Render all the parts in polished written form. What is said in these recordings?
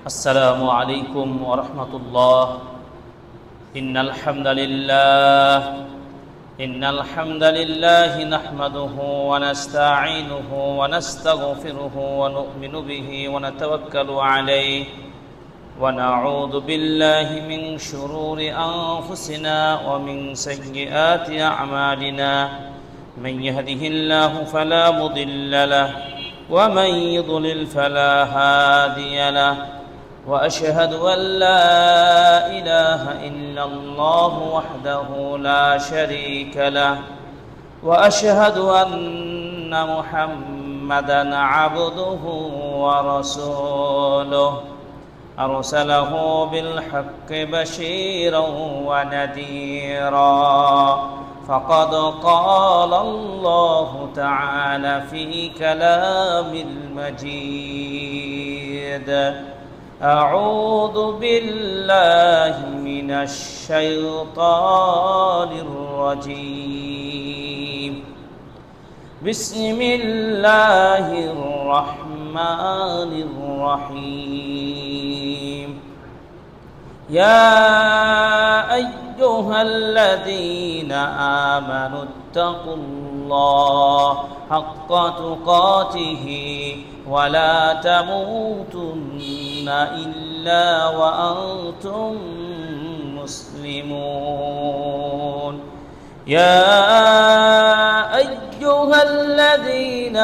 السلام عليكم ورحمة الله. إن الحمد لله نحمده ونستعينه ونستغفره ونؤمن به ونتوكل عليه ونعوذ بالله من شرور أنفسنا ومن سيئات أعمالنا. من يهده الله فلا مضل له ومن يضلل فلا هادي له، وأشهد أن لا إله إلا الله وحده لا شريك له، وأشهد أن محمدًا عبده ورسوله أرسله بالحق بشيرا ونذيرا. فقد قال الله تعالى في كلام المجيد: أعوذ بالله من الشيطان الرجيم. بسم الله الرحمن الرحيم. يا أيها الذين آمنوا اتقوا الله حق تقاته ولا تموتن إلا وأنتم مسلمون. يا أيها الذين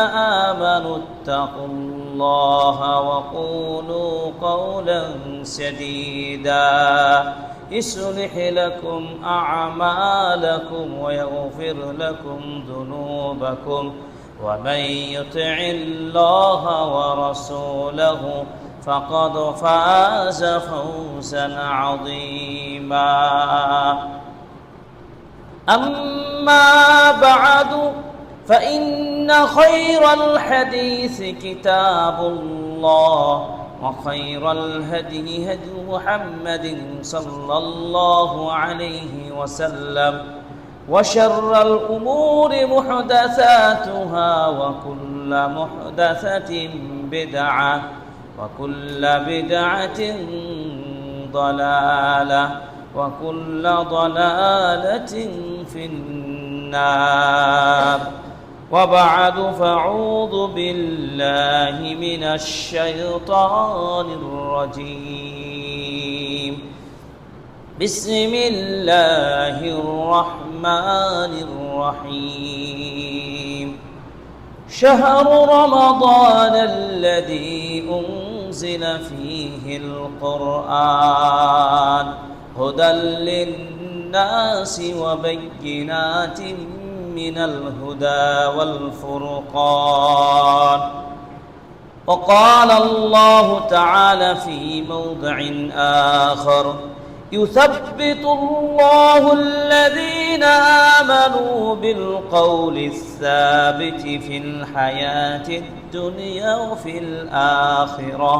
آمنوا اتقوا الله وقولوا قولا سديدا يصلح لكم أعمالكم ويغفر لكم ذنوبكم، ومن يطع الله ورسوله فقد فاز فوزا عظيما. أما بعد، فإن خير الحديث كتاب الله، وخير الهدي هدي محمد صلى الله عليه وسلم، وشر الأمور محدثاتها، وكل محدثة بدعة، وكل بدعة ضلالة، وكل ضلالة في النار. وبعد، فاعوذ بالله من الشيطان الرجيم. بسم الله الرحمن الرحيم. شهر رمضان الذي أنزل فيه القرآن هدى للناس وبينات من الهدى والفرقان. وقال الله تعالى في موضع آخر: يثبت الله الذين آمنوا بالقول الثابت في الحياة الدنيا وفي الآخرة،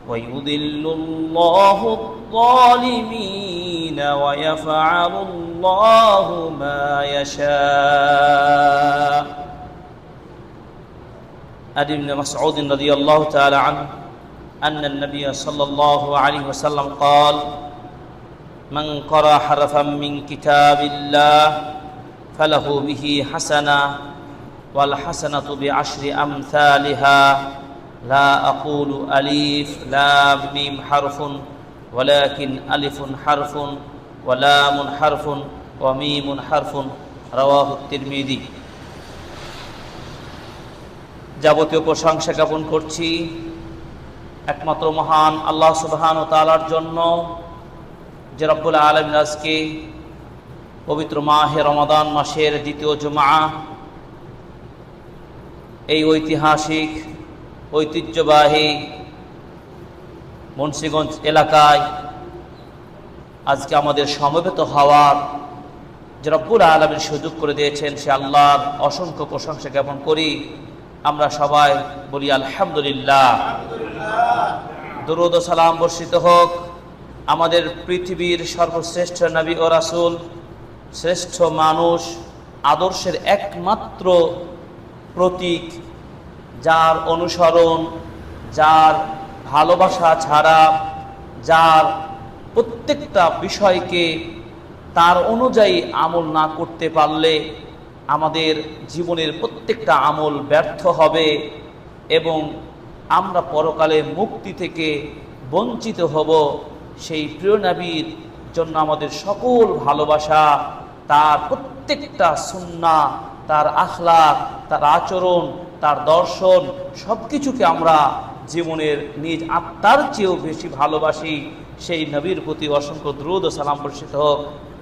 ويضل الله الظالمين ويفعل الله ما يشاء. عن ابن مسعود رضي الله تعالى عنه أن النبي صلى الله عليه وسلم قال: من قرأ حرفا من كتاب الله فله به حسنة، والحسنة بعشر أمثالها. لا أقول ألف لام ميم حرف، ولكن ألف حرف ولام حرف وميم حرف. رواه الترمذي। যাবতীয় প্রশংসা জ্ঞাপন করছি একমাত্র মহান আল্লাহ সুবহানাহু ওয়া তাআলার জন্য, যে রব্বুল আলামিন আজকে পবিত্র মাহে রমাদান মাসের দ্বিতীয় জুমআ, এই ঐতিহাসিক ঐতিহ্যবাহী মুন্সিগঞ্জ এলাকায় আজকে আমাদের সমবেত হওয়ার যে রব্বুল আলামিন সুযোগ করে দিয়েছেন, সে আল্লাহর অসংখ্য প্রশংসা জ্ঞাপন করি। আমরা সবাই বলি আলহামদুলিল্লাহ। দরুদ ও সালাম বর্ষিত হোক আমাদের পৃথিবীর সর্বশ্রেষ্ঠ নবী ও রাসূল, শ্রেষ্ঠ মানুষ, আদর্শের একমাত্র প্রতীক, যার অনুসরণ, যার ভালোবাসা ছাড়া, যার প্রত্যেকটা বিষয়কে তার অনুযায়ী আমল না করতে পারলে আমাদের জীবনের প্রত্যেকটা আমল ব্যর্থ হবে এবং আমরা পরকালে মুক্তি থেকে বঞ্চিত হব। সেই প্রিয় নবীর জন্য আমাদের সকল ভালোবাসা, তার প্রত্যেকটা সুন্নাহ, তার আখলাক, তার আচরণ, তার দর্শন, সব কিছুকে আমরা জীবনের নিজ আত্মার চেয়েও বেশি ভালোবাসি। সেই নবীর প্রতি অসংখ্য দুরূদ ও সালাম বর্ষিত হোক।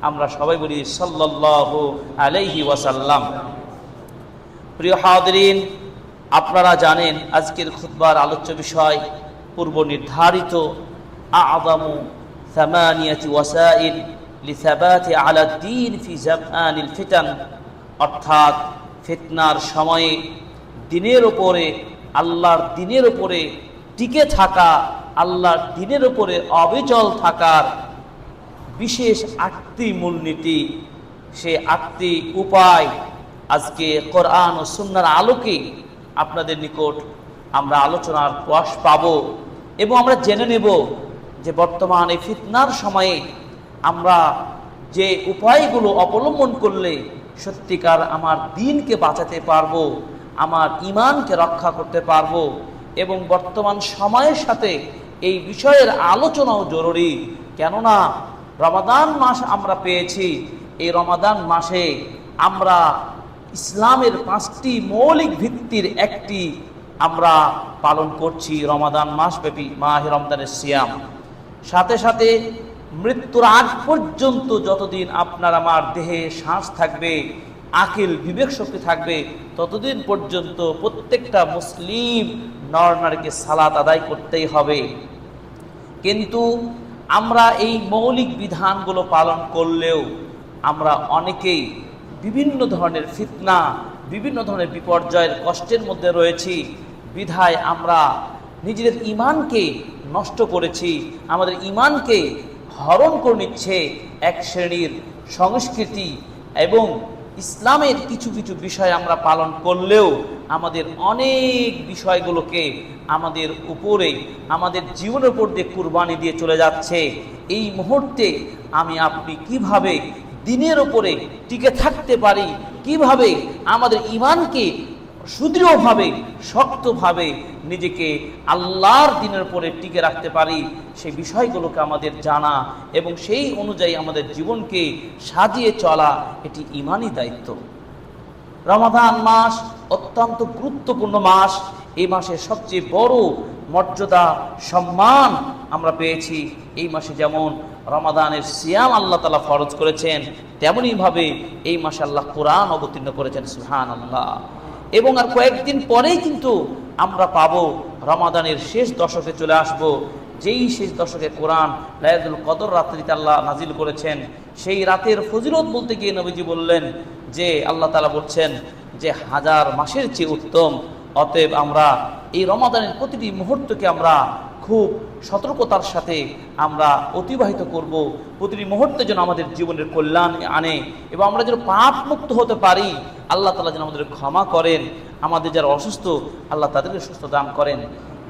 আমরা সবাই বলি সাল্লাল্লাহু আলাইহি ওয়াসাল্লাম। প্রিয় হাজিরিন, আপনারা জানেন আজকের খুতবার আলোচ্য বিষয় পূর্ব নির্ধারিত আ'যামু সামানিয়াতি ওয়াসাইল লিসাবাতি আলা দ্বীন ফি জামানিল ফিতান, অর্থাৎ ফিতনার সময়ে দিনের উপরে, আল্লাহর দিনের উপরে টিকে থাকা, আল্লাহর দিনের উপরে অবিচল থাকার বিশেষ 8টি মূলনীতি, সে 8টি উপায় আজকে কোরআন ও সুন্নাহর আলোকে আপনাদের নিকট আমরা আলোচনার প্রয়াস পাব এবং আমরা জেনে নেব যে বর্তমান এই ফিতনার সময়ে আমরা যে উপায়গুলো অবলম্বন করলে সত্যিকার আমার দ্বীনকে বাঁচাতে পারবো, আমার ঈমানকে রক্ষা করতে পারবো। এবং বর্তমান সময়ের সাথে এই বিষয়ের আলোচনাও জরুরি, কেননা রমাদান মাস আমরা পেয়েছি। এই রমাদান মাসে আমরা ইসলামের 5টি মৌলিক ভিত্তির একটি আমরা পালন করছি, রমাদান মাসব্যাপী মাহে রমজানের সিয়াম। সাথে সাথে মৃত্যুর আগ পর্যন্ত যতদিন আপনার আমার দেহে শ্বাস থাকবে, আকিল বিবেক শক্তি থাকবে, ততদিন পর্যন্ত প্রত্যেকটা মুসলিম নরনারীকে সালাত আদায় করতেই হবে। কিন্তু আমরা এই মৌলিক বিধানগুলো পালন করলেও আমরা অনেকেই বিভিন্ন ধরনের ফিতনা, বিভিন্ন ধরনের বিপর্যয়ের কষ্টের মধ্যে রয়েছি। বিধায় আমরা নিজেদের ঈমানকে নষ্ট করেছি, আমাদের ঈমানকে হরণ করে নিচ্ছে এক শ্রেণীর সংস্কৃতি। এবং ইসলামের কিছু কিছু বিষয় আমরা পালন করলেও আমাদের অনেক বিষয়গুলোকে আমাদের উপরে, আমাদের জীবনের উপর দিয়ে কুরবানি দিয়ে চলে যাচ্ছে। এই মুহূর্তে আমি আপনি কিভাবে দ্বীনের উপরে টিকে থাকতে পারি, কিভাবে আমাদের ঈমানকে সুদৃঢ়ভাবে, শক্তভাবে নিজেকে আল্লাহর দ্বীনের উপরে টিকে রাখতে পারি, সেই বিষয়গুলোকে আমাদের জানা এবং সেই অনুযায়ী আমাদের জীবনকে সাজিয়ে চলা, এটি ঈমানি দায়িত্ব। রমাদান মাস অত্যন্ত গুরুত্বপূর্ণ মাস। এই মাসের সবচেয়ে বড় মর্যাদা, সম্মান আমরা পেয়েছি। এই মাসে যেমন রমাদানের সিয়াম আল্লাহ তাআলা ফরজ করেছেন, তেমনইভাবে এই মাসে আল্লাহ কোরআন অবতীর্ণ করেছেন, সুবহানাল্লাহ। এবং আর কয়েকদিন পরেই কিন্তু আমরা পাবো রমাদানের শেষ দশকে চলে আসব, যেই শেষ দশকে কোরআন লাইলাতুল কদর রাত্রিতে আল্লাহ নাজিল করেছেন। সেই রাতের ফজিলত বলতে গিয়ে নবীজি বললেন যে আল্লাহ তাআলা বলছেন যে 1000 মাসের চেয়ে উত্তম। অতএব আমরা এই রমাদানের প্রতিটি মুহূর্তকে আমরা খুব সতর্কতার সাথে আমরা অতিবাহিত করব। প্রতিটি মুহূর্তে যেন আমাদের জীবনের কল্যাণ আনে এবং আমরা যেন পাপ মুক্ত হতে পারি। আল্লাহ তাআলা যেন আমাদের ক্ষমা করেন। আমাদের যারা অসুস্থ, আল্লাহ তাদেরকে সুস্থ দান করেন।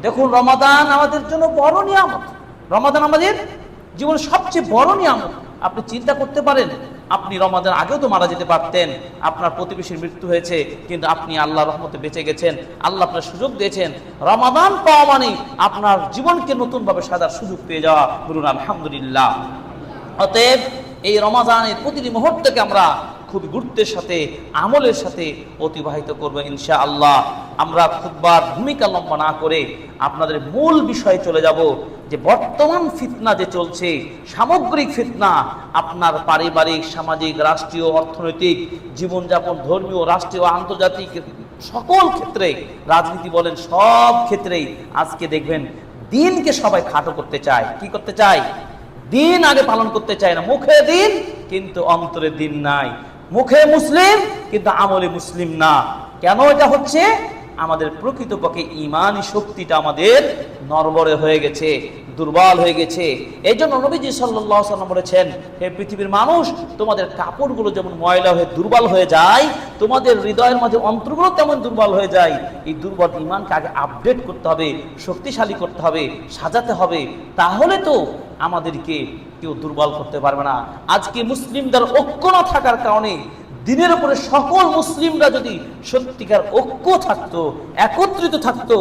দেখুন, রমাদান আমাদের জন্য বড় নিয়ামত। রমাদান আমাদের জীবনের সবচেয়ে বড় নিয়ামত। আপনি চিন্তা করতে পারেন, আপনি রমাদান আগেও তো মারা যেতে পারতেন, আপনার প্রতিবেশীর মৃত্যু হয়েছে, কিন্তু আপনি আল্লাহর রহমতে বেঁচে গেছেন। আল্লাহ আপনার সুযোগ দিয়েছেন। রমাদান পাওয়া মানে আপনার জীবনকে নতুনভাবে সাজার সুযোগ পেয়ে যাওয়া। বলুন আলহামদুলিল্লাহ। অতএব এই রমাদানের প্রতিটি মুহূর্তকে আমরা খুব গুরুত্বের সাথে, আমলের সাথে অতিবাহিত করবো ইনশাআল্লাহ। আমরা খুতবার ভূমিকা লম্বা না করে আপনাদের মূল বিষয়ে চলে যাব যে বর্তমান ফিতনা যে চলছে, সামগ্রিক ফিতনা, আপনার পারিবারিক, সামাজিক, রাষ্ট্রীয়, অর্থনৈতিক জীবনযাপন, ধর্মীয়, রাষ্ট্রীয়, আন্তর্জাতিক সকল ক্ষেত্রে, রাজনীতি বলেন, সব ক্ষেত্রেই আজকে দেখবেন দ্বীনকে সবাই খাটো করতে চায়। কি করতে চায়? দ্বীন আগে পালন করতে চায় না। মুখে দ্বীন কিন্তু অন্তরে দ্বীন নাই। মুখে মুসলিম কিন্তু আমলে মুসলিম না। কেন এটা হচ্ছে? আমাদের প্রকৃতপক্ষে ঈমানি শক্তিটা আমাদের নড়বড়ে হয়ে গেছে, দুর্বল হয়ে গেছে। এই জন্য নবীজি সাল্লাল্লাহু আলাইহি ওয়াসাল্লাম বলেছেন, হে পৃথিবীর মানুষ, তোমাদের কাপড়গুলো যেমন ময়লা হয়ে দুর্বল হয়ে যায়, তোমাদের হৃদয়ের মাঝে অন্তরগুলো তেমন দুর্বল হয়ে যায়। এই দুর্বল ঈমানকে আগে আপডেট করতে হবে, শক্তিশালী করতে হবে, সাজাতে হবে, তাহলে তো আমাদেরকে কেউ দুর্বল করতে পারবে না। আজকে মুসলিমদের ঐক্য না থাকার কারণে, দিনের উপরে সকল মুসলিমরা যদি সত্যিকার ঐক্য থাকতো, একত্রিত থাকতো,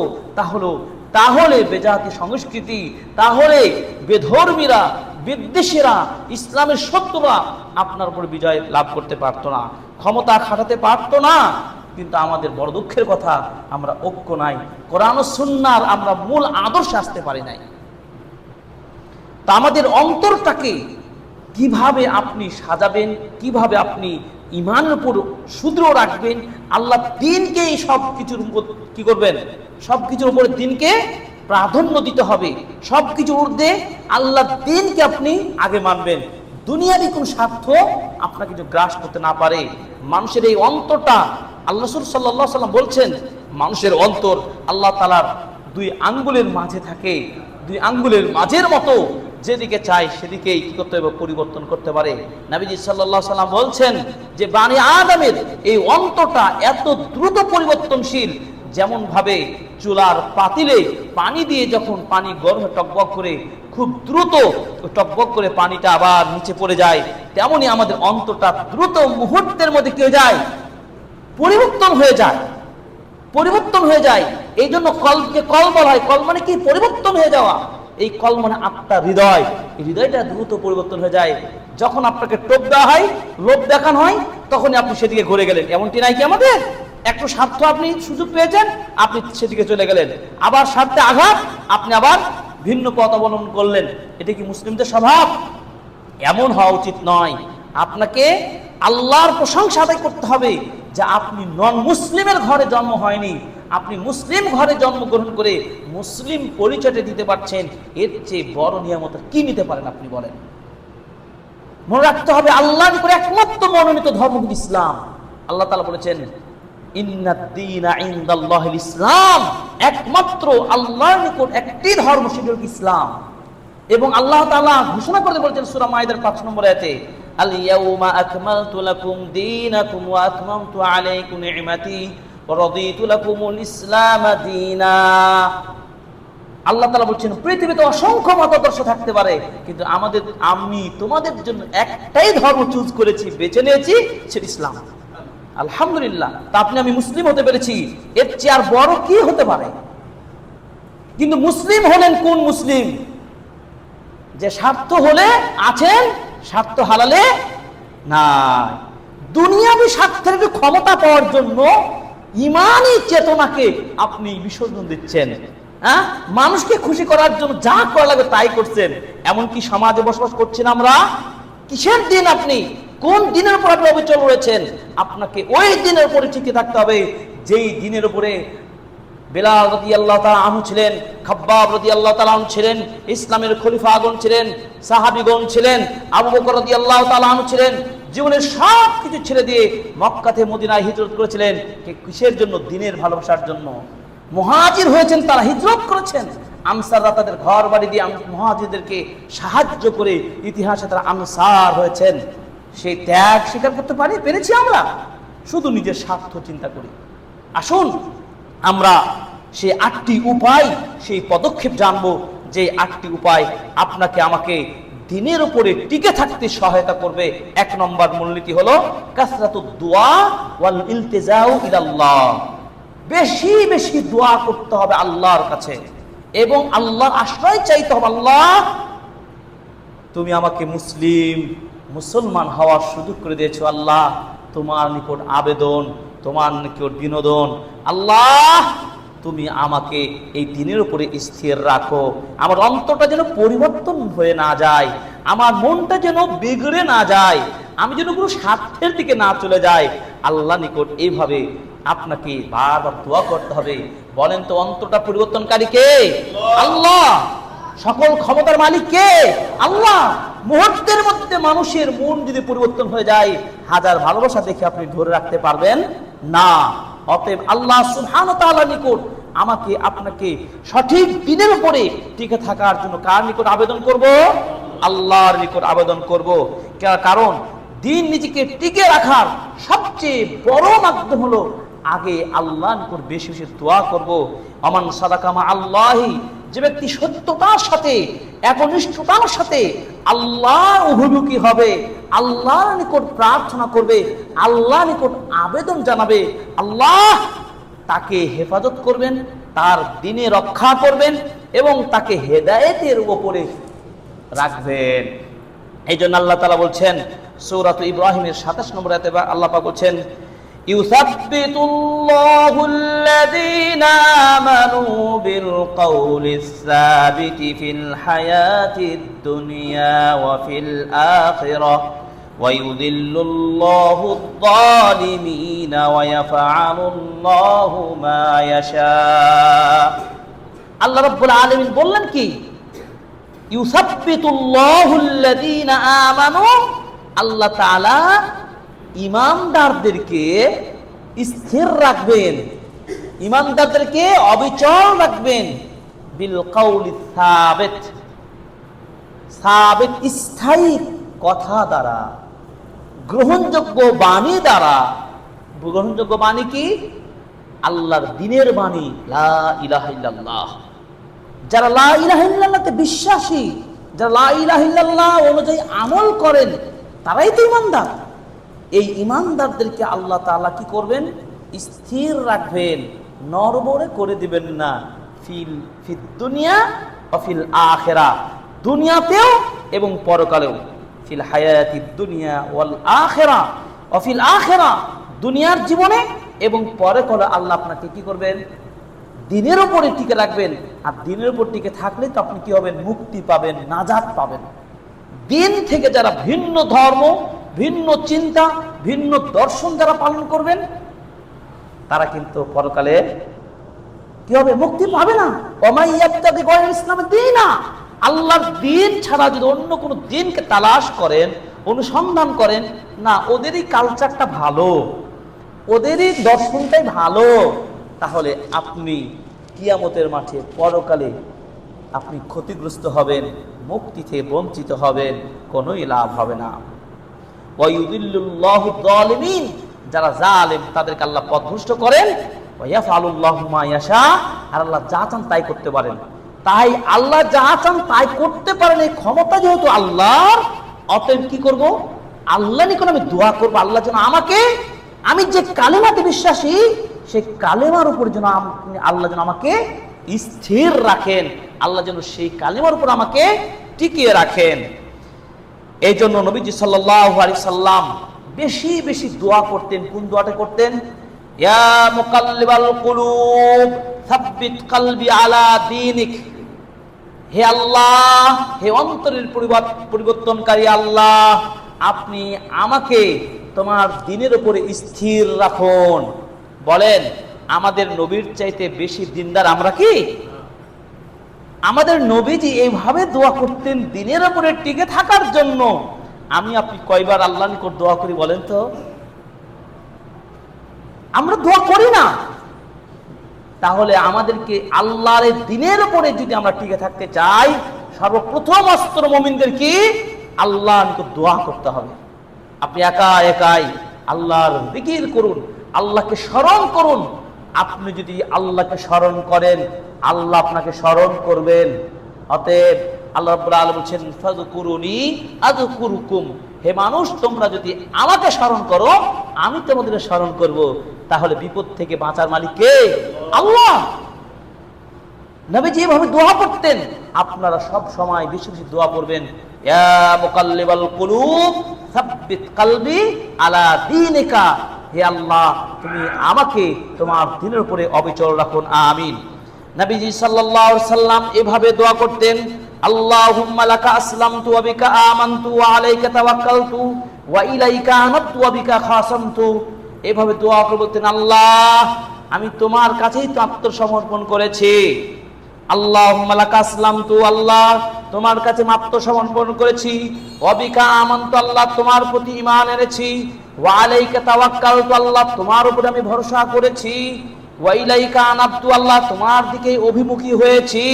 তাহলে বেজাতি সংস্কৃতি, তাহলে বেধর্মীরা, বিদ্বেষীরা, ইসলামের শত্রুরা আপনার উপর বিজয় লাভ করতে পারতো না, ক্ষমতা খাটাতে পারতো না। কিন্তু আমাদের বড় দুঃখের কথা, আমরা ঐক্য নাই, কোরআন ও সুন্নাহর আমরা মূল আদর্শে আসতে পারি নাই। তা আমাদের অন্তরটাকে কিভাবে আপনি সাজাবেন, কিভাবে আপনি ঈমানের উপর সুদৃঢ় রাখবেন, আল্লাহ দ্বীনকে সব কিছুর উপর কি করবেন, সব কিছুর উপরে দ্বীনকে প্রাধান্য দিতে হবে, সব কিছুর ঊর্ধ্বে আল্লাহ দ্বীনকে আপনি আগে মানবেন। দুনিয়ারই কোন স্বার্থ আপনাকে যদি গ্রাস করতে না পারে। মানুষের এই অন্তরটা, আল্লাহ রাসূল সাল্লাল্লাহু আলাইহি ওয়াসাল্লাম বলছেন, মানুষের অন্তর আল্লাহ তাআলার দুই আঙ্গুলের মাঝে থাকে, দুই আঙ্গুলের মাঝের মতো, যেদিকে চায় সেদিকেই কি করতে হবে, পরিবর্তন করতে পারে। নবীজি সাল্লাল্লাহু আলাইহি ওয়াসাল্লাম বলছেন যে বানি আদমের এই অন্তরটা এত দ্রুত পরিবর্তনশীল, যেমন ভাবে চুলার পাতিলে পানি দিয়ে যখন পানি গরম টকবক করে খুব দ্রুত টকবক করে পানিটা আবার নিচে পড়ে যায়, তেমনি আমাদের অন্তরটা দ্রুত মুহূর্তের মধ্যে কি হয়ে যায়, পরিবর্তন হয়ে যায়, পরিবর্তন হয়ে যায়। এই জন্য কলকে কল বলা হয়। কল মানে কি? পরিবর্তন হয়ে যাওয়া। এই কল মানে আত্মা, হৃদয়। এই হৃদয়টা দ্রুত পরিবর্তন হয়ে যায়। যখন আপনাকে টোপ দেওয়া হয়, লোভ দেখানো হয়, তখনই আপনি সেদিকে ঘুরে গেলেন। এমনটি নাই কি আমাদের? একটু স্বার্থ আপনি সুযোগ পেয়েছেন, আপনি সেদিকে চলে গেলেন। আবার স্বার্থে আঘাত, আপনি আবার ভিন্ন পথ অবলম্বন করলেন। এটা কি মুসলিমদের স্বভাব? এমন হওয়া উচিত নয়। আপনাকে আল্লাহর প্রশংসা আদায় করতে হবে যে আপনি নন মুসলিমের ঘরে জন্ম হয়নি, আপনি মুসলিম ঘরে জন্মগ্রহণ করে মুসলিম পরিচয়টা দিতে পারছেন। এর চেয়ে বড় নিয়ামত কি নিতে পারেন আপনি বলেন? মনে রাখতে হবে, আল্লাহর নিকট একমাত্র মনোনীত ধর্ম ইসলাম। আল্লাহ তাআলা বলেছেন, ইন্নাদ-দীনা ইনদাল্লাহিল ইসলাম, একমাত্র আল্লাহর নিকট একটি ধর্ম, সেটি হলো ইসলাম। এবং আল্লাহ তাআলা ঘোষণা করে বলেছেন সূরা মাইদার 5 নম্বর আয়াতে, আল ইয়াউমা আকমালতু লাকুম দীনাকুম ওয়া আতমামতু আলাইকুম নি'মাতি ওয়া রাদিতু লাকুমুল ইসলাম দীনা। আল্লাহ তাআলা বলছেন, পৃথিবীতে অসংখ্য মতাদর্শ থাকতে পারে, কিন্তু আমি তোমাদের জন্য একটাই ধর্ম চুজ করেছি, বেছে নিয়েছি, সেটা ইসলাম। আলহামদুলিল্লাহ, তা আপনি আমি মুসলিম হতে পেরেছি, এর চেয়ে আর বড় কি হতে পারে? কিন্তু মুসলিম হলেন কোন মুসলিম? যে স্বার্থ হলে আছেন, স্বার্থ হালালে নাই। দুনিয়াবি স্বার্থের ক্ষমতা পাওয়ার জন্য ঈমানি চেতনাকে আপনি বিসর্জন দিচ্ছেন। মানুষকে খুশি করার জন্য যা করা লাগে তাই করছেন। এমনকি সমাজে বসবাস করছেন আমরা। কিসের দিন আপনি, কোন দিনের উপর আপনি অবিচল রয়েছেন? আপনাকে ওই দিনের উপরে টিকে থাকতে হবে যেই দিনের উপরে বেলাল রাদিয়াল্লাহু তাআলা আনহু ছিলেন, খাব্বাব রাদিয়াল্লাহু তাআলা আনহু ছিলেন, ইসলামের খলিফাগণ ছিলেন, সাহাবীগণ ছিলেন, আবু বকর রাদিয়াল্লাহু তাআলা আনহু ছিলেন। জীবনের সব কিছু ছেড়ে দিয়ে মক্কা থেকে মদিনায় হিজরত করেছিলেন। কিসের জন্য? দিনের ভালোবাসার জন্য। মুহাজির হয়েছেন, তারা হিজরত করেছেন। আনসাররা তাদের ঘর বাড়ি দিয়ে মুহাজিরদেরকে সাহায্য করে ইতিহাসে তারা আনসার হয়েছেন। সেই ত্যাগ স্বীকার করতে পেরেছি আমরা? শুধু নিজের স্বার্থ চিন্তা করি। আসুন আমরা সেই 8টি উপায়, সেই পদক্ষেপ জানবো, যে 8টি উপায় আপনাকে আমাকে দিনের উপরে টিকে থাকতে সহায়তা করবে। 1 নম্বর মূলনীতি হলো কাসরাতুদ দুআ ওয়াল ইলতিজাউ ইলাল্লাহ। বেশি বেশি দোয়া করতে হবে আল্লাহর কাছে এবং আল্লাহর আশ্রয় চাইতে হবে। আল্লাহ, তুমি আমাকে মুসলমান হওয়ার সুযোগ করে দিয়েছো। আল্লাহ, তোমার নিকট আবেদন, তোমার নিকট বিনোদন, আল্লাহ তুমি আমাকে এই দিনের উপরে স্থির রাখো। আমার অন্তরটা যেন পরিবর্তন হয়ে না যায়, আমার মনটা যেন বিগড়ে না যায়, আমি যেন কোনো স্বার্থের দিকে না চলে যাই। আল্লাহ নিকট এইভাবে আপনাকে বারবার দোয়া করতে হবে। বলেন তো, অন্তরটা পরিবর্তনকারী কে? আল্লাহ। সকল ক্ষমতার মালিক কে? আল্লাহ। মুহূর্তের মধ্যে মানুষের মন যদি পরিবর্তন হয়ে যায়, হাজার ভালোবাসা দেখে আপনি ধরে রাখতে পারবেন না। অতএব আল্লাহ সুবহানাহু ওয়া তাআলার নিকট আমাকে আপনাকে সঠিক দ্বীনের উপরে টিকে থাকার জন্য কার নিকট আবেদন করব? আল্লাহর নিকট আবেদন করব। কারণ দ্বীন নিজেকে টিকে রাখার সবচেয়ে বড় মাধ্যম হলো আগে আল্লাহর নিকট বেশি বেশি দোয়া করব। আমান সাদাকা মা আল্লাহি, যে ব্যক্তি সত্যতার সাথে একনিষ্ঠতার সাথে আল্লাহর অভিমুখী হবে, আল্লাহর নিকট প্রার্থনা করবে, আল্লাহর নিকট আবেদন জানাবে, আল্লাহ তাকে হেফাজত করবেন, তার দ্বীনে রক্ষা করবেন এবং তাকে হেদায়েতের উপরে রাখবেন। এই জন্য আল্লাহ তাআলা বলছেন সূরা ইব্রাহিমের 27 নম্বর আয়াতে আল্লাহ পাক বলছেন, ইউসাব্বিতুল্লাহুল্লাযীনা আমানু বিল কওলিস সাবিতি ফিল হায়াতিদ দুনিয়া ওয়া ফিল আখিরাহ ওয়া ইউযিল্লুল্লাহুয যালিমিনা ওয়া ইয়াফআলুল্লাহু মা ইয়াশা। আল্লাহ রাব্বুল আলামিন বললেন কি? ইউসাব্বিতুল্লাহুল্লাযীনা আমানু, আল্লাহ তাআলা ঈমানদারদেরকে স্থির রাখবেন, ঈমানদারদেরকে অবিচল রাখবেন বিল কওলিস সাবিত, সাবিত স্থায়ী কথা দ্বারা, গ্রহণযোগ্য বাণী দ্বারা। গ্রহণযোগ্য বাণী কি? আল্লাহর দ্বীনের বাণী, লা ইলাহা ইল্লাল্লাহ। যারা লা ইলাহা ইল্লাল্লাহতে বিশ্বাসী, যারা লা ইলাহা ইল্লাল্লাহ অনুযায়ী আমল করেন, তারাই তো ঈমানদার। এই ঈমানদারদেরকে আল্লাহ তাআলা কি করবেন? স্থির রাখবেন, নড়বড়ে করে দিবেন না। ফিদ দুনিয়া ওয়া ফিল আখিরা, দুনিয়াতেও এবং পরকালেও। ফিল হায়াতিদ দুনিয়া ওয়াল আখিরা ওয়া ফিল আখিরা, দুনিয়ার জীবনে এবং পরকালে আল্লাহ আপনাকে কি করবেন? দ্বীনের উপরে টিকে রাখবেন। আর দ্বীনের উপর টিকে থাকলে তো আপনি কি হবেন? মুক্তি পাবেন, নাজাত পাবেন। দ্বীন থেকে যারা ভিন্ন ধর্ম, ভিন্ন চিন্তা, ভিন্ন দর্শন যারা পালন করবেন, তারা কিন্তু পরকালে কি হবে? মুক্তি পাবে না। ওমাই ইয়াবতাগি গায়রা ইসলাম দীনা, আল্লাহর দ্বীন ছাড়া যদি অন্য কোনো দ্বীনকে তালাশ করেন, অনুসন্ধান করেন, না ওদেরই কালচারটা ভালো, ওদেরই দর্শনটাই ভালো, তাহলে আপনি কিয়ামতের মাঠে পরকালে আপনি ক্ষতিগ্রস্ত হবেন, মুক্তি থেকে বঞ্চিত হবেন, কোনোই লাভ হবে না। ওয়া ইউযিল্লুল্লাহু যালিমিন, যারা জালেম তাদেরকে আল্লাহ পথভ্রষ্ট করেন। ওয়া ইয়াফআলুল্লাহু মা ইয়াশা, আর আল্লাহ যা চান তাই করতে পারেন। তাই আল্লাহ যা চান তাই করতে পারেন, এই ক্ষমতা যেহেতু আল্লাহর, অতএব কি করব? আল্লাহ নিকট আমি দোয়া করব, আল্লাহ যেন আমাকে, আমি যে কালেমাতে বিশ্বাসী সেই কালেমার উপর যেন আল্লাহ যেন আমাকে স্থির রাখেন, আল্লাহ যেন সেই কালেমার উপর আমাকে টিকিয়ে রাখেন। এই জন্য নবীজি সাল্লাল্লাহু আলাইহি সাল্লাম বেশি বেশি দোয়া করতেন। কোন দোয়াটা করতেন? ইয়া মুকাল্লিবাল কুলুব সাব্বিত কলবি আলা দীনিক, হে আল্লাহ, হে অন্তরের পরিবর্তনকারী আল্লাহ, আপনি আমাকে তোমার দ্বীনের উপরে স্থির রাখুন। বলেন, আমাদের নবীর চাইতে বেশি দ্বীনদার আমরা কি? আমাদের নবীজি এইভাবে দোয়া করতেন দ্বীনের উপরে টিকে থাকার জন্য। আমি আপনি কয়বার আল্লাহর নিকট দোয়া করি বলেন তো? আমরা দোয়া করি না। তাহলে আমাদেরকে আল্লাহর দ্বীনের উপরে যদি আমরা টিকে থাকতে চাই, সর্বপ্রথম অস্ত্র মুমিনদের কি? আল্লাহর নিকট দোয়া করতে হবে। আপনি একা একাই আল্লাহর জিকির করুন, আল্লাহকে স্মরণ করুন। আপনি যদি আল্লাহকে স্মরণ করেন, আল্লাহ আপনাকে স্মরণ করবেন। অতএব আল্লাহ রাব্বুল আলামিন বলেন, ফাযকুরুনি আযকুরুকুম, হে মানুষ তোমরা যদি আমাকে স্মরণ করো, আমি তোমাদের স্মরণ করব। তাহলে বিপদ থেকে বাঁচার মালিক কে? আল্লাহ। নবীজি এভাবে দোয়া করতেন। আপনারা সব সময় বেশি বেশি দোয়া করবেন, ইয়া মুকাল্লিবাল কুলুব সাব্বিত কলবি আলা দীনিকা, হে আল্লাহ তুমি আমাকে তোমার দ্বীনের উপরে অবিচল রাখুন, আমিন। নবীজি সাল্লাল্লাহু আলাইহি সাল্লাম এভাবে দোয়া করতেন, আল্লাহুম্মা লাকা আসলামতু ওয়া বিকা আমানতু ওয়া আলাইকা তাওয়াক্কালতু ওয়া ইলাইকা আনাবতু ওয়া বিকা খাসামতু। এভাবে দোয়া করে বলতেন, আল্লাহ আমি তোমার কাছেই তো আত্মসমর্পণ করেছি। আল্লাহুম্মা লাকা আসলামতু, আল্লাহ তোমার কাছে আত্মসমর্পণ করেছি, ওয়াবিকা আমানতু আল্লাহ তোমার প্রতি ঈমান এনেছি, ওয়া আলাইকা তাওয়াক্কালতু আল্লাহ তোমার উপরে আমি ভরসা করেছি, ওয়া ইলাইকা আনাবতু আল্লাহ তোমার দিকে অভিমুখী হয়েছি,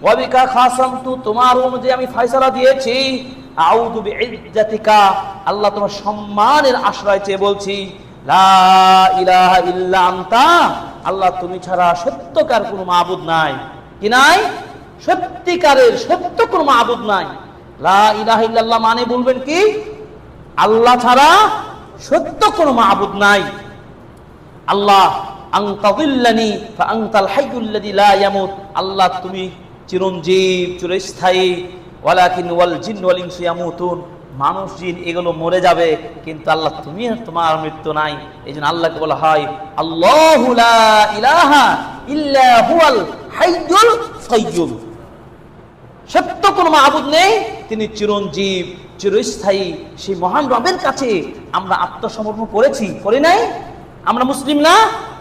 ওয়াবিকা খাসামতু তোমার অনুযায়ী আমি ফয়সালা দিয়েছি, আউযু বিইজ্জাতিকা আল্লাহ তোমার সম্মানের আশ্রয় চেয়ে বলছি, লা ইলাহা ইল্লা আনতা আল্লাহ তুমি ছাড়া সত্যকার কোনো মাবুদ নাই। কি নাই? সত্যিকারের সত্য কোনো মাবুদ নাই। লা ইলাহা ইল্লাল্লাহ মানে বলবেন কি? আল্লাহ ছাড়া সত্য কোনো মাবুদ নাই। আল্লাহ আনতা যিল্লানি ফা আনতাল হাইয়ুল্লাযী লা ইয়ামুত আল্লাহ তুমি চিরঞ্জীব চিরস্থায়ী, ওয়ালাকিন ওয়াল জিন্নু ওয়াল ইনসু ইয়ামুতুন মানুষ জিন এগুলো মরে যাবে, কিন্তু আল্লাহ তুমি তোমার মৃত্যু নাই। এইজন্য আল্লাহকে বলা হয় আল্লাহু লা ইলাহা ইল্লা হুয়াল হাইয়ুল কাইয়্যুম। সত্য কোনো মাবুদ নেই, তিনি চিরঞ্জীব চিরস্থায়ী। সেই মহান রবের কাছে আমরা আত্মসমর্পণ করেছি, করি নাই? আমরা মুসলিম না?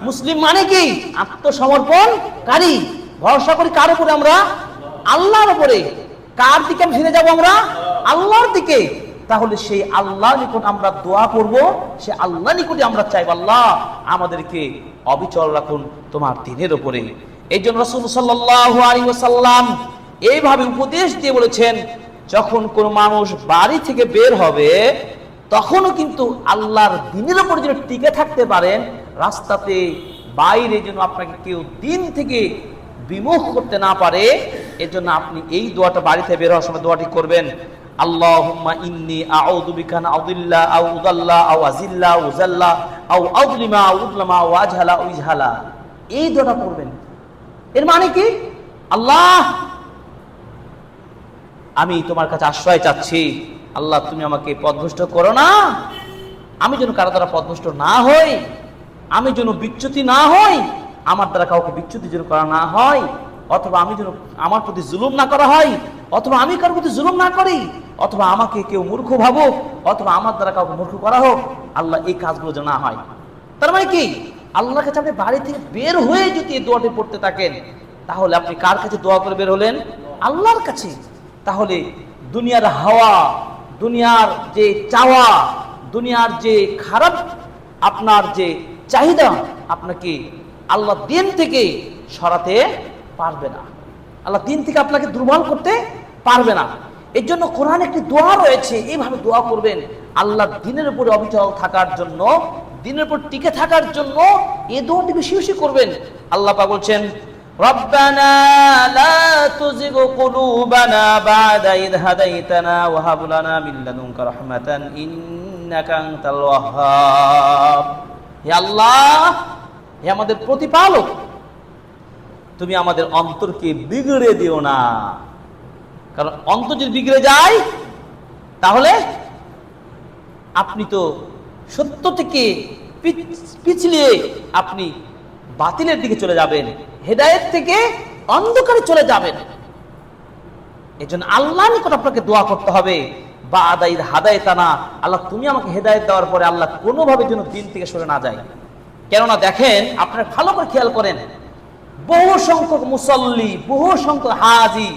মুসলিম মানে কি? আত্মসমর্পণকারী। ভরসা করি কার উপরে? আমরা আল্লাহর উপরে। কার দিকে ফিরে যাব আমরা? আল্লাহর দিকে। তাহলে সেই আল্লাহর নিকট আমরা দোয়া করব, সে আল্লাহর নিকটে আমরা চাইব আল্লাহ আমাদেরকে অবিচল রাখুন তোমার দ্বীনের উপরে। এই জন্য রাসূল সাল্লাল্লাহু আলাইহি ওয়াসাল্লাম এইভাবে উপদেশ দিয়ে বলেছেন, যখন কোন মানুষ বাড়ি থেকে বের হবে তখনও কিন্তু আল্লাহর দ্বীনের উপর যেন টিকে থাকতে পারেন, রাস্তাতে বাইরে যেন আপনাকে কেউ দ্বীন থেকে বিমুখ করতে না পারে, এজন্য আপনি এই দোয়াটা বাড়িতে বের হওয়ার সময় দোয়াটি করবেন, আল্লাহুম্মা ইন্নী আউযু বিকা আন আযিল্লা আও উযাল্লা আও আযিল্লা আও উযাল্লা আও আযলিমা আও উযলামা আও আজহালা আও ইজহালা। এই দোয়াটা করবেন। এর মানে কি? আল্লাহ আমি তোমার কাছে আশ্রয় চাচ্ছি, আল্লাহ তুমি আমাকে পথভ্রষ্ট করো না, আমি যেন কারো দ্বারা পথভ্রষ্ট না হই, আমি যেন বিচ্যুতি না হই, আমার দ্বারা কাউকে বিচ্যুতি যেন করা না হয়, অথবা আমি যেন আমার প্রতি জুলুম না করা হয়, অথবা আমি কারোর প্রতি জুলুম না করি, অথবা আমাকে কেউ মূর্খ ভাবুক, অথবা আমার দ্বারা কাউকে মূর্খ করা হোক, আল্লাহ এই কাজগুলো যেন না হয়। তার মানে কি? আল্লাহর কাছে আপনি বাড়ি থেকে বের হয়ে যদি এই দোয়াটি পড়তে থাকেন, তাহলে আপনি কার কাছে দোয়া করে বের হলেন? আল্লাহর কাছে। তাহলে দুনিয়ার হাওয়া, দুনিয়ার যে চাওয়া, দুনিয়ার যে খারাপ আপনার যে চাহিদা আপনাকে আল্লাহ দিন থেকে সরাতে পারবে না, আল্লাহ দিন থেকে আপনাকে দুর্বল করতে পারবে না। এর জন্য কোরআনে একটি দোয়া রয়েছে, এইভাবে দোয়া করবেন আল্লাহ দিনের উপরে অবিচল থাকার জন্য, দিনের উপর টিকে থাকার জন্য এই দোয়াটি বেশি বেশি করবেন। আল্লাহ পাক বলছেন, রব্বানা লা তুযিগ কুলুবানা বা'দা ইয হাদাইতানা ওয়া হাব লানা মিন লাদুনকা রাহমাতান ইন্নাকা আনতাল ওয়াহ্হাব। হে আল্লাহ, হে আমাদের প্রতিপালক, তুমি আমাদের অন্তরকে বিগড়ে দিও না, কারণ অন্তর যদি বিগড়ে যায় তাহলে আপনি তো সত্য থেকে পিছলিয়ে আপনি বাতিলের দিকে চলে যাবেন, হেদায়েত থেকে অন্ধকারে চলে যাবেন। এজন্য আল্লাহর নিকট আপনাকে দোয়া করতে হবে, বা'দা ইয হাদাইতানা, আল্লাহ তুমি আমাকে হেদায়েত দেওয়ার পরে আল্লাহ কোনোভাবে যেন দিন থেকে সরে না যায়। কেননা দেখেন, আপনারা ভালো করে খেয়াল করেন, বহু সংখ্যক মুসল্লি, বহু সংখ্যক হাজি,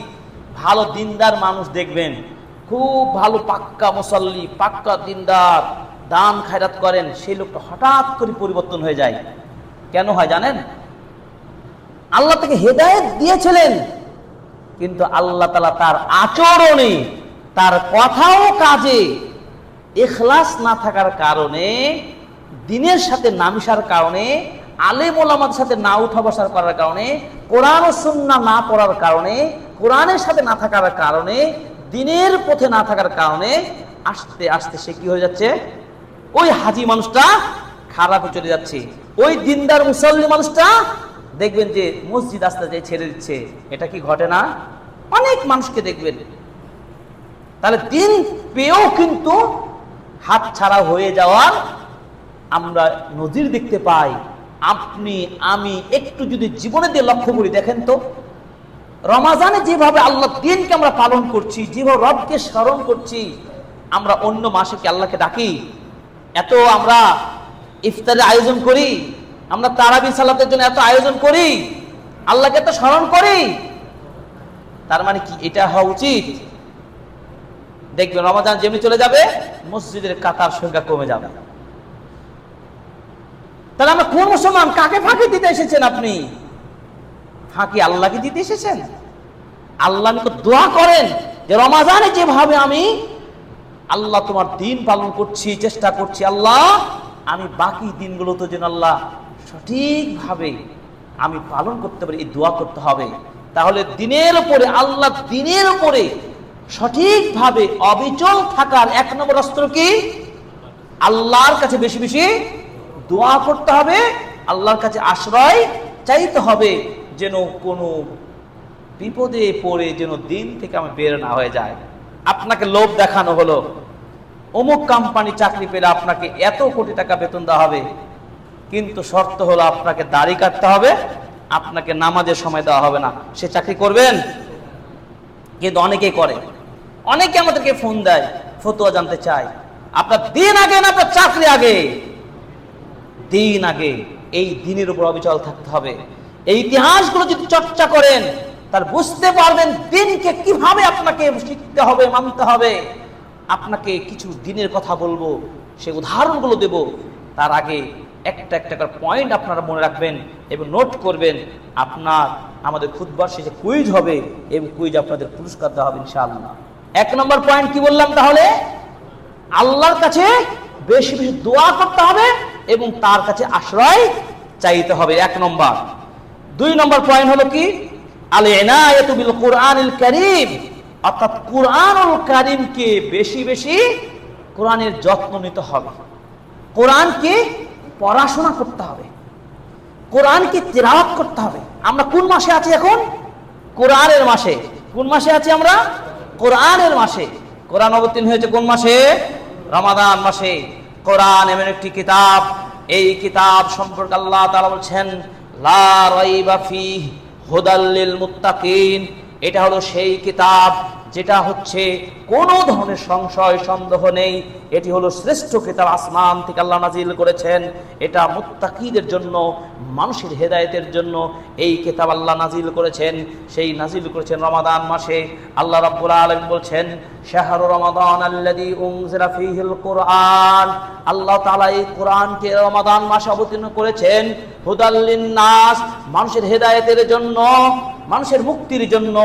ভালো দিনদার মানুষ দেখবেন, খুব ভালো পাক্কা মুসল্লি, পাক্কা দিনদার, দান খায়রাত করেন, সেই লোকটা হঠাৎ করে পরিবর্তন হয়ে যায়। কেন হয় জানেন? আল্লাহ তাকে হেদায়েত দিয়েছিলেন, কিন্তু আল্লাহ তাআলা তার আচরণে, তার কথা ও কাজে ইখলাস না থাকার কারণে, দিনের সাথে না মিশার কারণে, আলেম ওলামাদের সাথে না উঠা বসার করার কারণে, কোরআন ও সুন্নাহ না পড়ার কারণে, কোরআনের সাথে না থাকার কারণে, দিনের পথে না থাকার কারণে আস্তে আস্তে সে কি হয়ে যাচ্ছে? ওই হাজি মানুষটা খারাপে চলে যাচ্ছে। ওই দিনদার মুসল্লি মানুষটা দেখবেন যে মসজিদ আস্তে যে ছেড়ে দিচ্ছে। এটা কি ঘটে না? অনেক মানুষকে দেখবেন। তাহলে দিন পেয়েও কিন্তু হাত ছাড়া হয়ে যাওয়ার আমরা নজির দেখতে পাই। আপনি আমি একটু যদি জীবনে দিয়ে লক্ষ্য করি, দেখেন তো রমাজানে যেভাবে আল্লাহ দিনকে আমরা পালন করছি, যেভাবে রবকে স্মরণ করছি, আমরা অন্য মাসে কি আল্লাহকে ডাকি? এত আমরা ইফতারের আয়োজন করি, আমরা তারাবি সালাতের জন্য এত আয়োজন করি, আল্লাহকে এত স্মরণ করি, তার মানে কি এটা হওয়া উচিত? দেখবেন রমাদান যেমনি চলে যাবে মসজিদের কাতার সংখ্যা কমে যাবে। তাহলে আমরা কোন মুসলমান? কাকে ফাঁকি দিতে এসেছেন আপনি? ফাঁকি আল্লাহকে দিতে এসেছেন? আল্লাহ দোয়া করেন যে রমাদানে যেভাবে আমি আল্লাহ তোমার দিন পালন করছি, চেষ্টা করছি, আল্লাহ আমি বাকি দিনগুলো তো যেন আল্লাহ সঠিকভাবে আমি পালন করতে পারি, এই দোয়া করতে হবে। তাহলে দিনের উপরে, আল্লাহ দিনের উপরে সঠিকভাবে অবিচল থাকার 1 নম্বর অস্ত্র কি? আল্লাহর কাছে বেশি বেশি দোয়া করতে হবে, আল্লাহর কাছে আশ্রয় চাইতে হবে, যেন কোনো বিপদে পড়ে যেন দিন থেকে আমি বের না হয়ে যায়। আপনাকে লোভ দেখানো হলো, অমুক কোম্পানি চাকরি পেলে আপনাকে এত কোটি টাকা বেতন দেওয়া হবে, কিন্তু শর্ত হলো আপনাকে দাড়ি কাটতে হবে, আপনাকে নামাজের সময় দেওয়া হবে না। সে চাকরি করবেন? কিন্তু অনেকেই করে। অনেকে আমাদেরকে ফোন দেয়, ফতোয়া জানতে চায়। আপনার দিন আগে না আপনার চাকরি আগে? দিন আগে। এই দিনের উপর অবিচল থাকতে হবে। এই ইতিহাসগুলো যদি চর্চা করেন তার বুঝতে পারবেন দিনকে কিভাবে আপনাকে শিখতে হবে, মানতে হবে। আপনাকে কিছু দিনের কথা বলবো, সে উদাহরণগুলো দেব। তার আগে একটা একটা করে পয়েন্ট আপনারা মনে রাখবেন এবং নোট করবেন। আমাদের খুতবার শেষে কুইজ হবে এবং কুইজ আপনাদের পুরস্কার দেওয়া হবে ইনশাআল্লাহ। 1 নম্বর পয়েন্ট কি বললাম? তাহলে আল্লাহর কাছে বেশি বেশি দোয়া করতে হবে এবং তার কাছে আশ্রয় চাইতে হবে, 1 নম্বর। 2 নম্বর পয়েন্ট হলো কি? আল ইনায়াতু বিল কুরআনিল কারীম, অর্থাৎ কুরআনুল কারীমকে বেশি বেশি কোরআনের যত্ন নিতে হবে। কোরআনকে পড়াশোনা করতে হবে, কোরআনকে তিলাওয়াত করতে হবে। আমরা কোন মাসে আছি এখন? কোরআনের মাসে। কোন মাসে আছি আমরা? কোরআনের মাসে। কোরআন অবতীর্ণ হয়েছে কোন মাসে? রমাদান মাসে। কোরআন এমন একটি কিতাব, এই কিতাব সম্পর্কে আল্লাহ তাআলা বলছেন লা রাইবা ফীহি হুদাল লিল মুত্তাকিন। এটা হলো সেই কিতাব যেটা হচ্ছে কোনো ধরনের সংশয় সন্দেহ নেই, এটি হলো শ্রেষ্ঠ কিতাব, আসমান থেকে আল্লাহ নাজিল করেছেন। এটা মুত্তাকিদের জন্য, মানুষের হেদায়েতের জন্য এই কিতাব আল্লাহ নাজিল করেছেন। সেই নাজিল করেছেন রমাদান মাসে। আল্লাহ রাব্বুল আলামিন বলছেন শাহরু রমাদান আল্লাযী উনজিলা ফীহিল কুরআন। আল্লাহ তাআলা এই কোরআনকে রমাদান মাসে অবতীর্ণ করেছেন হুদাল লিন-নাস, মানুষের হেদায়েতের জন্য, মানুষের মুক্তির জন্য,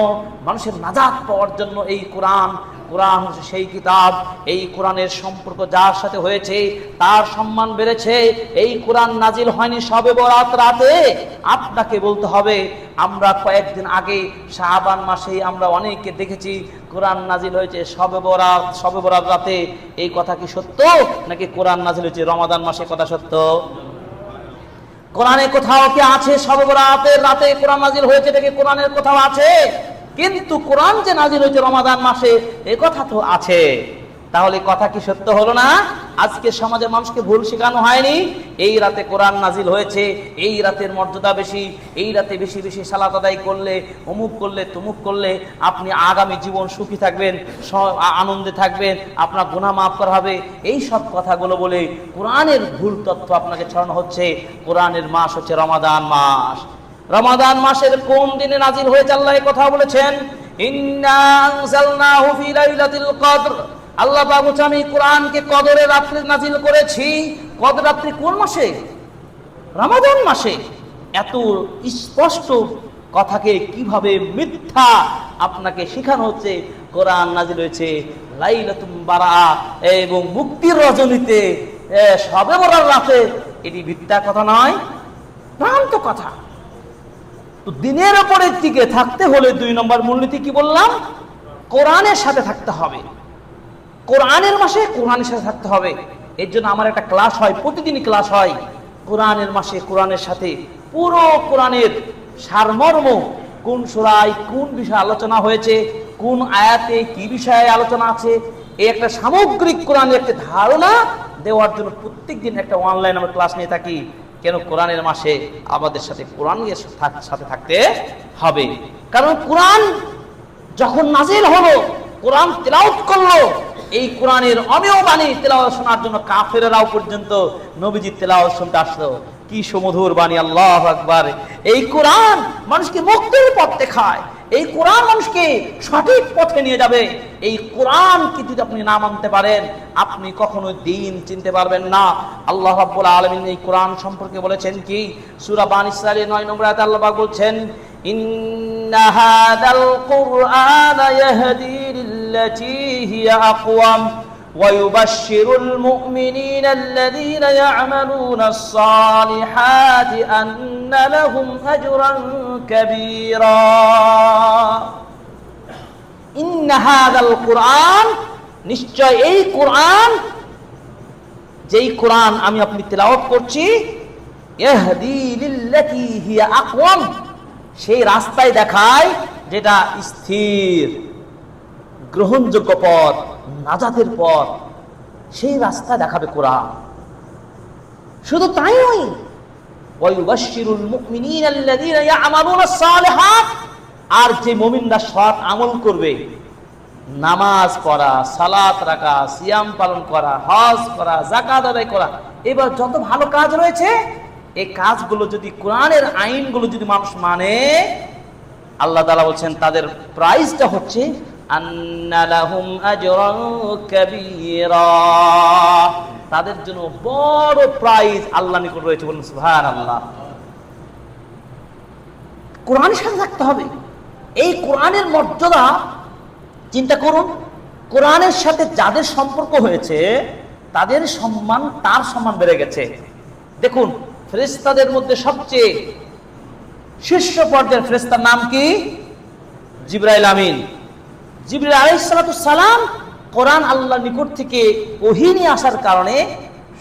মানুষের নাজাত পাওয়ার জন্য এই কোরআন। কোরআন হচ্ছে সেই কিতাব, এই কোরআনের সম্পর্ক যার সাথে হয়েছে তার সম্মান বেড়েছে। এই কোরআন নাজিল হয়নি শবে বরাত রাতে। আপনাকে বলতে হবে, আমরা কয়েকদিন আগে শাবান মাসে আমরা অনেককে দেখেছি কোরআন নাজিল হয়েছে শবে বরাত রাতে। এই কথা কি সত্য নাকি কোরআন নাজিল হয়েছে রমাদান মাসে? কথা সত্য। কোরআনে কোথাও কি আছে শবে বরাতের রাতে কোরআন নাজিল হয়েছে? এটা কি কোরআনের কোথাও আছে? কিন্তু কোরআন যে নাজিল হয়েছে রমাদান মাসে, এ কথা তো আছে। তাহলে কথা কি সত্য হলো না? আজকে সমাজের মানুষকে ভুল শেখানো হয়নি। এই রাতে কোরআন নাজিল হয়েছে, এই রাতের মর্যাদা বেশি, এই রাতে বেশি বেশি সালাত আদায় করলে, অমুক করলে, তমুক করলে আপনি আগামী জীবন সুখী থাকবেন, আনন্দে থাকবেন, আপনার গুনাহ মাফ করা হবে। এই সব কথাগুলো বলে কোরআনের ভুল তথ্য আপনাকে ছড়ানো হচ্ছে। কোরআনের মাস হচ্ছে রমাদান মাস। রমাদান মাসের কোন দিনে নাজিল হয়েছে আল্লাহ এই কথা বলেছেন, ইন্না আনজালনাহু ফি লাইলাতিল কদর। আল্লাহ পাক বলেছেন আমি কোরআনকে কদরের রাত্রে নাজিল করেছি। কদর রাত্রি কোন মাসে? রমাদান মাসে। এত স্পষ্ট কথাকে কিভাবে মিথ্যা আপনাকে শেখানো হচ্ছে। কোরআন নাজিল হয়েছে লাইলাতুল বারাআ এবং মুক্তির রজনীতে, শবে বরাত রাতে। এটি মিথ্যা কথা নয়, ভ্রান্ত কথা। তো দিনের উপরের দিকে থাকতে হলে 2 নম্বর মূলনীতি কি বললাম? কোরআনের সাথে থাকতে হবে। কোরআনের মাসে কোরআনের সাথে থাকতে হবে। এর জন্য আমার একটা ক্লাস হয়, প্রতিদিনই ক্লাস হয়। কোরআনের মাসে কোরআনের সাথে পুরো কোরআনের সারমর্ম, কোন সূরায় কোন বিষয়ে আলোচনা হয়েছে, কোন আয়াতে কি বিষয়ে আলোচনা আছে, এই একটা সামগ্রিক কোরআনের একটা ধারণা দেওয়ার জন্য প্রত্যেকদিন একটা অনলাইন আমরা ক্লাস নিয়ে থাকি। কেন? কোরআনের মাসে আমাদের সাথে কোরআনের সাথে থাকতে হবে। কারণ কোরআন যখন নাজিল হলো, কোরআন তেলাওয়াত করলো, এই কোরআনের অমেয় বাণী তেলাওয়াত শোনার জন্য কাফেররাও পর্যন্ত নবীজির তেলাওয়াত শুনতে আসলো। কি সুমধুর বাণী, আল্লাহু আকবার। এই কোরআন মানুষকে মুক্তির পথ দেখায়। এই কোরআন মানুষকে সঠিক পথে নিয়ে যাবে। এই কোরআনকে যদি আপনি না মানতে পারেন, আপনি কখনো দ্বীন চিনতে পারবেন না। আল্লাহ রাব্বুল আলামিন এই কোরআন সম্পর্কে বলেছেন কি, সূরা বানী ইসরাঈলের 9 নম্বর আয়াতে আল্লাহ পাক বলছেন, ইন্না হাদাল কুরআনা ইয়াহদি লিল্লাতী হিয়া আকওয়াম ويبشر المؤمنين الذين يعملون الصالحات أن لهم أجرا كبيرا إن هذا القرآن নিশ্চয় এই কোরআন, যেই কোরআন আমি আপনি তেলাওয়াত করছি, ইয়াহদি লিল্লাতী হিয়া আকওয়াম, সেই রাস্তায় দেখায় যেটা স্থির, গ্রহণযোগ্য পথ, নাজাতের পথ, সেই রাস্তা দেখাবে কোরআন। শুধু তাই নয়, ওয়ায়ুবাশশিরুল মুমিনিনা আল্লাযীনা ইয়া'মালুনাস সালিহাত, আর যে মুমিনরা সৎ আমল করবে, নামাজ পড়া, সালাত রাখা, সিয়াম পালন করা, হজ করা, যাকাত আদায় করা, এবার যত ভালো কাজ রয়েছে, এই কাজগুলো যদি কোরআনের আইনগুলো যদি মানুষ মানে, আল্লাহ তাআলা বলছেন তাদের প্রাইজটা হচ্ছে আন্না লাহুম আজরান কাবীরা, তাদের জন্য বড় প্রাইজ আল্লাহর নিকট রয়েছে। বলুন সুবহানাল্লাহ। কোরআনের সাথে থাকতে হবে। এই কোরআনের মর্যাদা চিন্তা করুন, কোরআনের সাথে যাদের সম্পর্ক হয়েছে তাদের সম্মান, তার সম্মান বেড়ে গেছে। দেখুন, ফেরেশতাদের মধ্যে সবচেয়ে শীর্ষ পর্যায়ের ফেরেশতার নাম কি? জিবরাইল আমিন। জিবরাইল আলাইহিস সালাতু সালাম কোরআন আল্লাহর নিকট থেকে ওহী নিয়ে আসার কারণে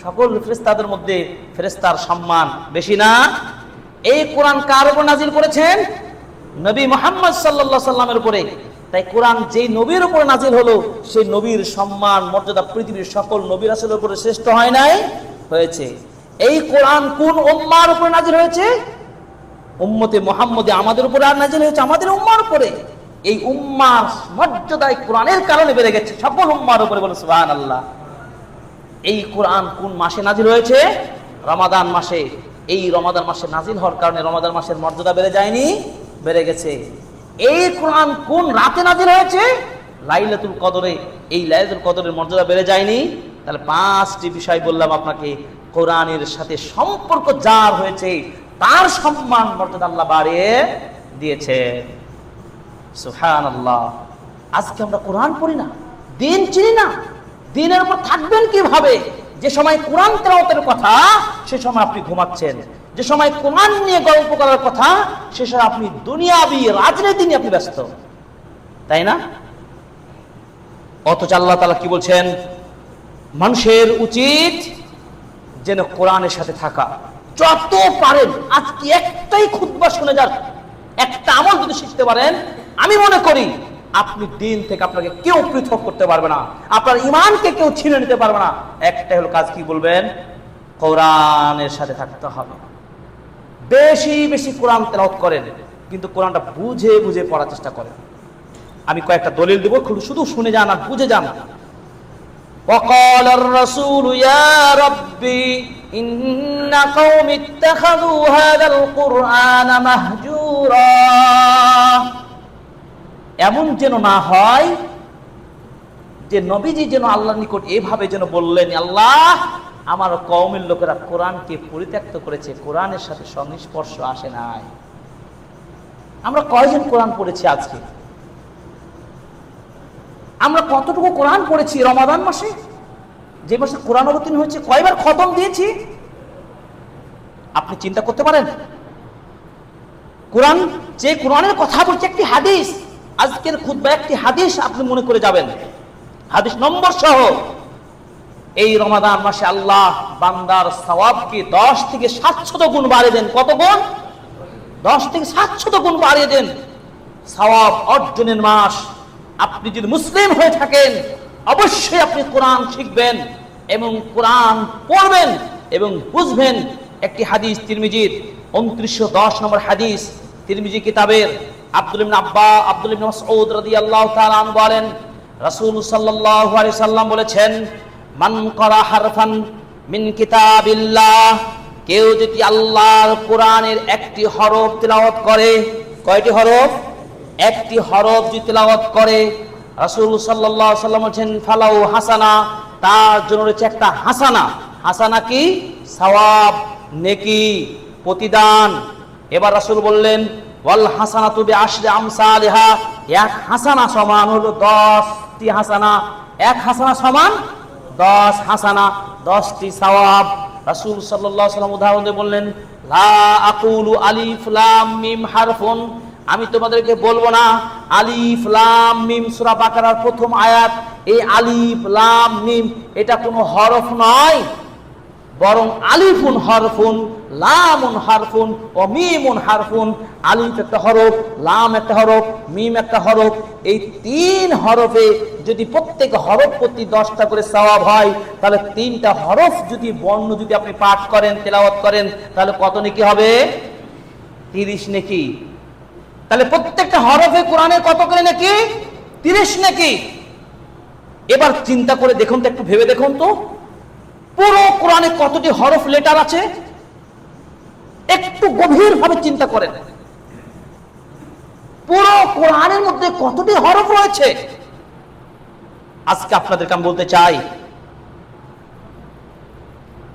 সকল ফেরেশতাদের মধ্যে ফেরেশতার সম্মান বেশি না? এই কোরআন কার উপর নাজিল করেছেন? নবী মুহাম্মদ সাল্লাল্লাহু আলাইহি সাল্লামের উপরে। তাই কোরআন যেই নবীর উপর নাজিল হলো, সেই নবীর সম্মান মর্যাদা পৃথিবীর সকল নবী রাসূলের উপরে শ্রেষ্ঠ হয় নাই? হয়েছে। এই কোরআন কোন উম্মার উপর নাজিল হয়েছে? উম্মতে মুহাম্মদে, আমাদের উপরে আর নাজিল হয়েছে আমাদের উম্মার উপরে। এই উম্মার মর্যাদা কোরআনের কারণে বেড়ে গেছে সকল উম্মার উপরে। বলে সুবহানাল্লাহ। এই কোরআন কোন মাসে নাজিল হয়েছে? রমাদান মাসে। এই রমাদান মাসে নাজিল হওয়ার কারণে রমাদান মাসের মর্যাদা বেড়ে যায়নি? বেড়ে গেছে। এই কোরআন কোন রাতে নাজিল হয়েছে? লাইলাতুল কদরে। এই লাইলাতুল কদরের মর্যাদা বেড়ে যায়নি? তাহলে 5টি বিষয় বললাম আপনাকে। কোরআনের সাথে সম্পর্ক যার হয়েছে তার সম্মান মর্যাদা আল্লাহ বাড়িয়ে দিয়েছে। সুবহানাল্লাহ। আজকে আমরা কোরআন পড়ি না, দিন চিনি না। দিনের উপর থাকবেন কিভাবে? যে সময় কোরআন তেলাওয়াতের কথা, সে সময় আপনি ঘুমাচ্ছেন। যে সময় কোরআন নিয়ে গল্প করার কথা, সে সময় আপনি দুনিয়াবি রাজনীতি নিয়ে আপনি ব্যস্ত, তাই না? অথচ আল্লাহ তাআলা কি বলছেন? মানুষের উচিত যেন কোরআনের সাথে থাকা, যত পারেন। আজকে একটাই খুতবা শুনে যান, একটা আমল যদি শিখতে পারেন, আমি মনে করি আপনি দিন থেকে আপনাকে কেউ পৃথক করতে পারবে না, আপনার ঈমানকে কেউ ছিনে নিতে পারবে না। একটাই হলো কাজ, কি বলবেন? কোরআনের সাথে থাকতে হবে। বেশি বেশি কোরআন তেলাওয়াত করেন, কিন্তু কোরআনটা বুঝে বুঝে পড়ার চেষ্টা করেন। আমি কয়েকটা দলিল দেব, শুধু শুনে যান আর বুঝে যান। وقال الرسول يا ربي إن قوم اتخذوا هذا القرآن مهجورا। এমন যেন না হয় যে নবীজি যেন আল্লাহর নিকট এভাবে যেন বললেন, আল্লাহ আমার কওমের লোকেরা কোরআনকে পরিত্যক্ত করেছে, কোরআনের সাথে সংস্পর্শ আসে নাই। আমরা কয়জন কোরআন পড়েছি আজকে? আমরা কতটুকু কোরআন পড়েছি রমাদান মাসে? যে মাসে কোরআন অবতীর্ণ হয়েছে, কয়বার খতম দিয়েছি? আপনি চিন্তা করতে পারেন? কোরআন, যে কোরআনের কথা বলছে একটি হাদিস, আজকের খুতবা একটি হাদিস আপনি মনে করে যাবেন, হাদিস নম্বর সহ। এই রমাদান মাসে আল্লাহ বান্দার সওয়াবকে 10 থেকে 700 গুণ বাড়িয়ে দেন। কত গুণ? 10 থেকে 700 গুণ বাড়িয়ে দেন। সওয়াব অর্জনের মাস। আপনি যদি মুসলিম হয়ে থাকেন, অবশ্যই আপনি কোরআন শিখবেন এবং কোরআন পড়বেন এবং বুঝবেন। একটি হাদিস তিরমিজির 2910 নম্বর হাদিস, তিরমিজি কিতাবের আব্দুল ইবনে মাসউদ রাদিয়াল্লাহু তাআলা আনহু বলেন, রাসূল সাল্লাল্লাহু আলাইহি সাল্লাম বলেছেন, মান ক্বারা হারফান মিন কিতাবিল্লাহ, কেউ যদি আল্লাহর কোরআনের একটি হরফ তেলাওয়াত করে। কয়টি হরফ? একটি হরফ যদি তেলাওয়াত করে, রাসূল সাল্লাল্লাহু আলাইহি ওয়াসাল্লাম বলেছেন ফালাউ হাসানা, তার জন্য রয়েছে একটা হাসানা। হাসানা কি? সওয়াব, নেকি, প্রতিদান। এবার রাসূল বললেন ওয়াল হাসানাতু বিআশরি আমসালিহা, এক হাসানা সমান হলো 10টি হাসানা। এক হাসানা সমান 10 হাসানা, 10টি সওয়াব। রাসূল সাল্লাল্লাহু আলাইহি ওয়াসাল্লাম উদাহরণ দিয়ে বললেন লা আকুলু আলিফ লাম মিম হারফুন, আমি তোমাদেরকে বলবো না আলিফ লাম মিম, সূরা বাকারার প্রথম আয়াত। এই আলিফ লাম মিম এটা কোনো হরফ নয়, বরং আলিফুন হরফুন, লামুন হারফুন ও মিমুন হারফুন। আলিফ একটা হরফ, লাম একটা হরফ, মিম একটা হরফ। এই 3 হরফে যদি প্রত্যেক হরফ প্রতি 10টা করে সওয়াব হয়, তাহলে 3টা হরফ যদি বর্ণ যদি আপনি পাঠ করেন, তেলাওয়াত করেন, তাহলে কত নেকি হবে? 30 নেকি। তাহলে প্রত্যেকটা হরফে কোরআনে কত করে নেকি? 30 নেকি। এবার চিন্তা করে দেখুন তো, একটু ভেবে দেখুন তো, পুরো কোরআনে কতটি হরফ লেটার আছে? একটু গভীরভাবে চিন্তা করেন, পুরো কোরআনের মধ্যে কতটি হরফ রয়েছে। আজকে আপনাদেরকে আমি বলতে চাই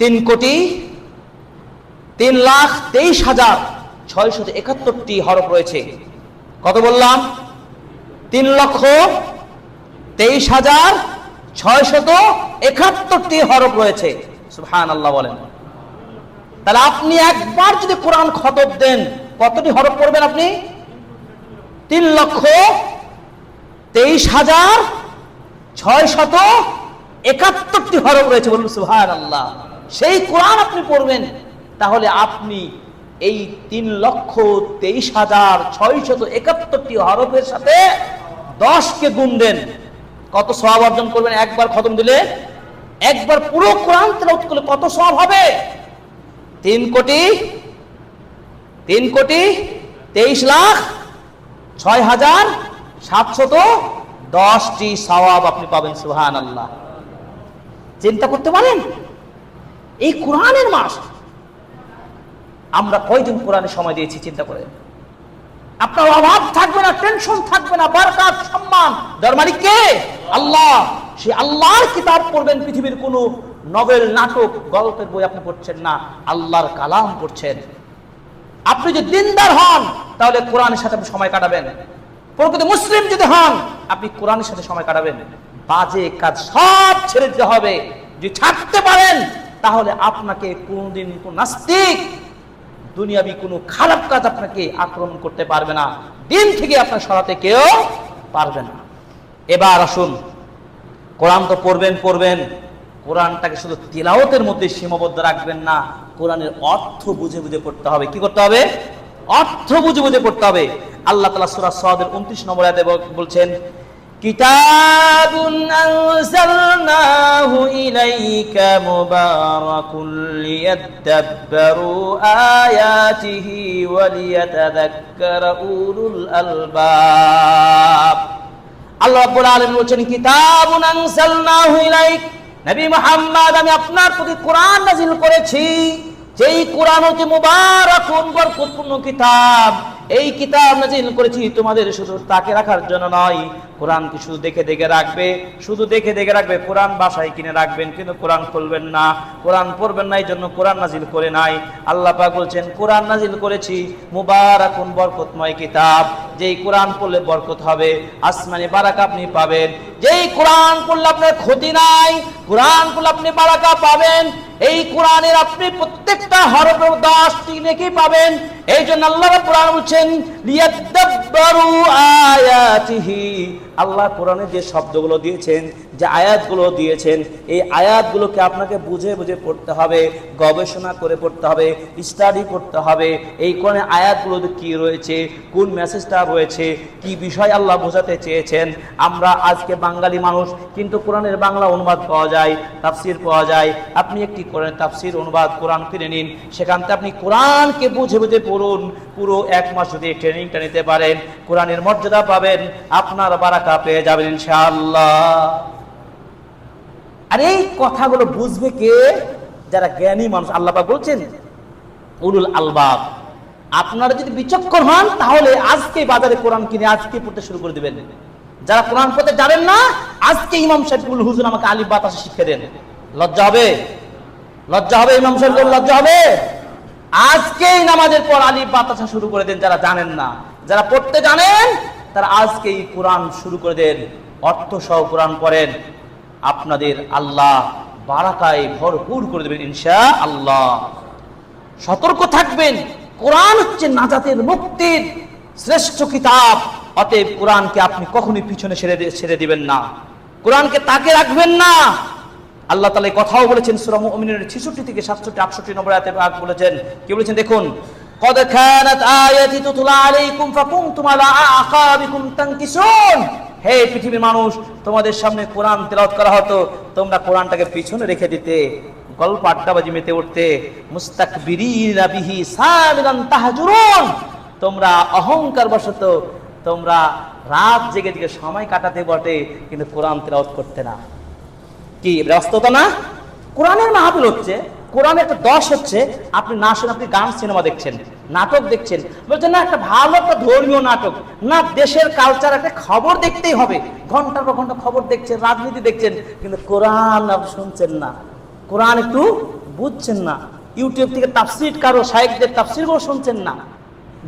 3,23,671টি হরফ রয়েছে। কত বললাম? 3,23,671টি হরফ রয়েছে। সুবহানাল্লাহ বলেন। তাহলে আপনি একবার যদি কোরআন খতম দেন, কতটি হরফ পড়বেন আপনি? 3,23,671টি হরফ রয়েছে। বলুন সুবহানাল্লাহ। সেই কোরআন আপনি পড়বেন, তাহলে আপনি এই 3,23,671টি হরফের সাথে 10কে গুণ দেন, কত সওয়াব অর্জন করবেন একবার খতম দিলে? একবার পুরো কোরআন তেলাওয়াত করলে কত সওয়াব হবে? 3,23,6,710টি সওয়াব আপনি পাবেন। সুবহানাল্লাহ। চিন্তা করতে পারেন, এই কোরআনের মাস আমরা কয়দিন কোরআনে সময় দিয়েছি চিন্তা করেন। আপনার অভাব থাকবে না, টেনশন থাকবে না, বরকত, সম্মান। যার মালিক কে? আল্লাহ। সেই আল্লাহর কিতাব পড়বেন। পৃথিবীর কোনো নভেল, নাটক, গল্পের বই আপনি পড়ছেন না, আল্লাহর কালাম পড়ছেন। আপনি যদি দিনদার হন, তাহলে কোরআনের সাথে আপনি সময় কাটাবেন। প্রকৃত মুসলিম যদি হন, আপনি কোরআনের সাথে সময় কাটাবেন। বাজে কাজ সব ছেড়ে দিতে হবে। যদি ছাড়তে পারেন, তাহলে আপনাকে কোনদিন কোন নাস্তিক, দুনিয়াবি কোনো খারাপ কাজ আপনাকে আক্রমণ করতে পারবে না। দিন থেকে আপনার সরাতে কেউ পারবে না। এবার আসুন, কোরআন তো পড়বেন, কোরআনটাকে শুধু তিলাওয়াতের মধ্যে সীমাবদ্ধ রাখবেন না, কোরআনের অর্থ বুঝে বুঝে পড়তে হবে। কি করতে হবে? অর্থ বুঝে বুঝে পড়তে হবে। আল্লাহ তাআলা সূরা সাদের 29 নম্বর আয়াতে বলছেন কিতাবুন আনজালনাহু ইলাইকা মুবারাকুন লিয়াদাব্বারু আয়াতিহি ওয়া লিয়াতাযাক্কারা উলুল আলবাব। আল্লাহ রাব্বুল আলামিন বলেন কিতাবুন আনজালনাহু ইলাইক, নবী মুহাম্মদ আমি আপনার প্রতি কোরআন নাযিল করেছি, যেই কোরআন হচ্ছে মুবারাকুন, বরকতপূর্ণ কিতাব। এই কিতাব নাযিল করেছি তোমাদের শুধু তাকে রাখার জন্য নয়, কোরআনকে শুধু দেখে দেখে রাখবে, শুধু দেখে দেখে রাখবে। কোরআন বাসায় কিনে রাখবেন, কিন্তু কোরআন খুলবেন না, কোরআন পড়বেন না, এই জন্য কোরআন নাযিল করে নাই। আল্লাহ পাক বলছেন কোরআন নাযিল করেছি মুবারাকুন, বরকতময় কিতাব। যেই কোরআন পড়লে বরকত হবে, আসমানি বারাকা আপনি পাবেন। যেই কোরআন পড়লে আপনার ক্ষতি নাই, কোরআন পড়লে আপনি বারাকা পাবেন। এই কোরআনের আপনি প্রত্যেকটা হরফে 10টি নেকি পাবেন। এই জন্য আল্লাহ কোরআন বলছেন লিয়াদাব্বারু আয়াতিহি। আল্লাহ কোরআনে যে শব্দগুলো দিয়েছেন, যে আয়াতগুলো দিয়েছেন, এই আয়াতগুলোকে আপনাকে বুঝে বুঝে পড়তে হবে, গবেষণা করে পড়তে হবে, স্টাডি করতে হবে। এই কোরআনে আয়াতগুলোতে কি রয়েছে, কোন মেসেজটা রয়েছে, কি বিষয় আল্লাহ বোঝাতে চেয়েছেন। আমরা আজকে বাঙালি মানুষ, কিন্তু কোরআনের বাংলা অনুবাদ পাওয়া যায়, তাফসির পাওয়া যায়। আপনি একটি কোরআনের তাফসির অনুবাদ কোরআন কিনে নিন, সেখান থেকে আপনি কোরআনকে বুঝে বুঝে পড়ুন। পুরো 1 মাস যদি ট্রেনিংটা নিতে পারেন, কোরআনের মর্যাদা পাবেন, আপনার বারাকা পেয়ে যাবেন ইনশাআল্লাহ। আর এই কথাগুলো বুঝবে কে? যারা জ্ঞানী মানুষ। আল্লাহ পাক বলছেন উলুল আলবাব। আপনারা যদি বিচক্ষণ হন তাহলে আজকে বাজারে কোরআন কিনে আজকে পড়তে শুরু করে দিবেন। যারা কোরআন পড়তে জানেন না, আজকে ইমাম সাহেবুল হুজুর আমাকে আলিফ বাতাসে শিক্ষা দেন। লজ্জা হবে? লজ্জা হবে? ইমাম সাহেব লজ্জা হবে? আজকেই নামাজের পর আলিফ বাতাসা শুরু করে দেন। যারা জানেন না, যারা পড়তে জানেন তারা আজকেই কোরআন শুরু করে দেন, অর্থ সহ কোরআন পড়েন। আপনাদের আল্লাহ বারাকায় ভরপুর করে দেবেন ইনশাআল্লাহ। সতর্ক থাকবেন, কোরআন হচ্ছে নাজাতের মুক্তির শ্রেষ্ঠ কিতাব। অতএব কোরআনকে আপনি কখনোই পিছনে ছেড়ে দিবেন না, কোরআনকে তাকে রাখবেন না। আল্লাহ তাআলা এই কথাও বলেছেন সূরা মুমিনুনের 66 থেকে 67 68 নম্বর আয়াতে বলেছেন, কি বলেছেন দেখুন, قد كانت آياتي تتلى عليكم فكنتم على أعقابكم تنكسون। হে পৃথিবীর মানুষ, তোমাদের সামনে কোরআন তেলাওয়াত করা হতো, তোমরা কোরআনটাকে পিছনে রেখে দিতে, গল্প আড্ডাবাজি মেতে উঠতে। মুস্তাকবিরিনা বিহি সামিরান তাহজুরুন, তোমরা অহংকার বশত তোমরা রাত জেগে জেগে সময় কাটাতে বটে, কিন্তু কোরআন তেলাওয়াত করতে না। কি ব্যস্ততা না? কোরআনের মাহফিল হচ্ছে, কোরআনের একটা দশ হচ্ছে, আপনি না শুনে আপনি গান সিনেমা দেখছেন, নাটক দেখছেন, বলছেন না একটা ভালো একটা ধর্মীয় নাটক না, দেশের কালচার একটা খবর দেখতেই হবে, ঘন্টার পর ঘন্টা খবর দেখছেন, রাজনীতি দেখছেন, কিন্তু কোরআন আপনি শুনছেন না, কোরআন একটু বুঝছেন না, ইউটিউব থেকে তাফসির কারো শায়েখদের তাফসিরগুলো শুনছেন না।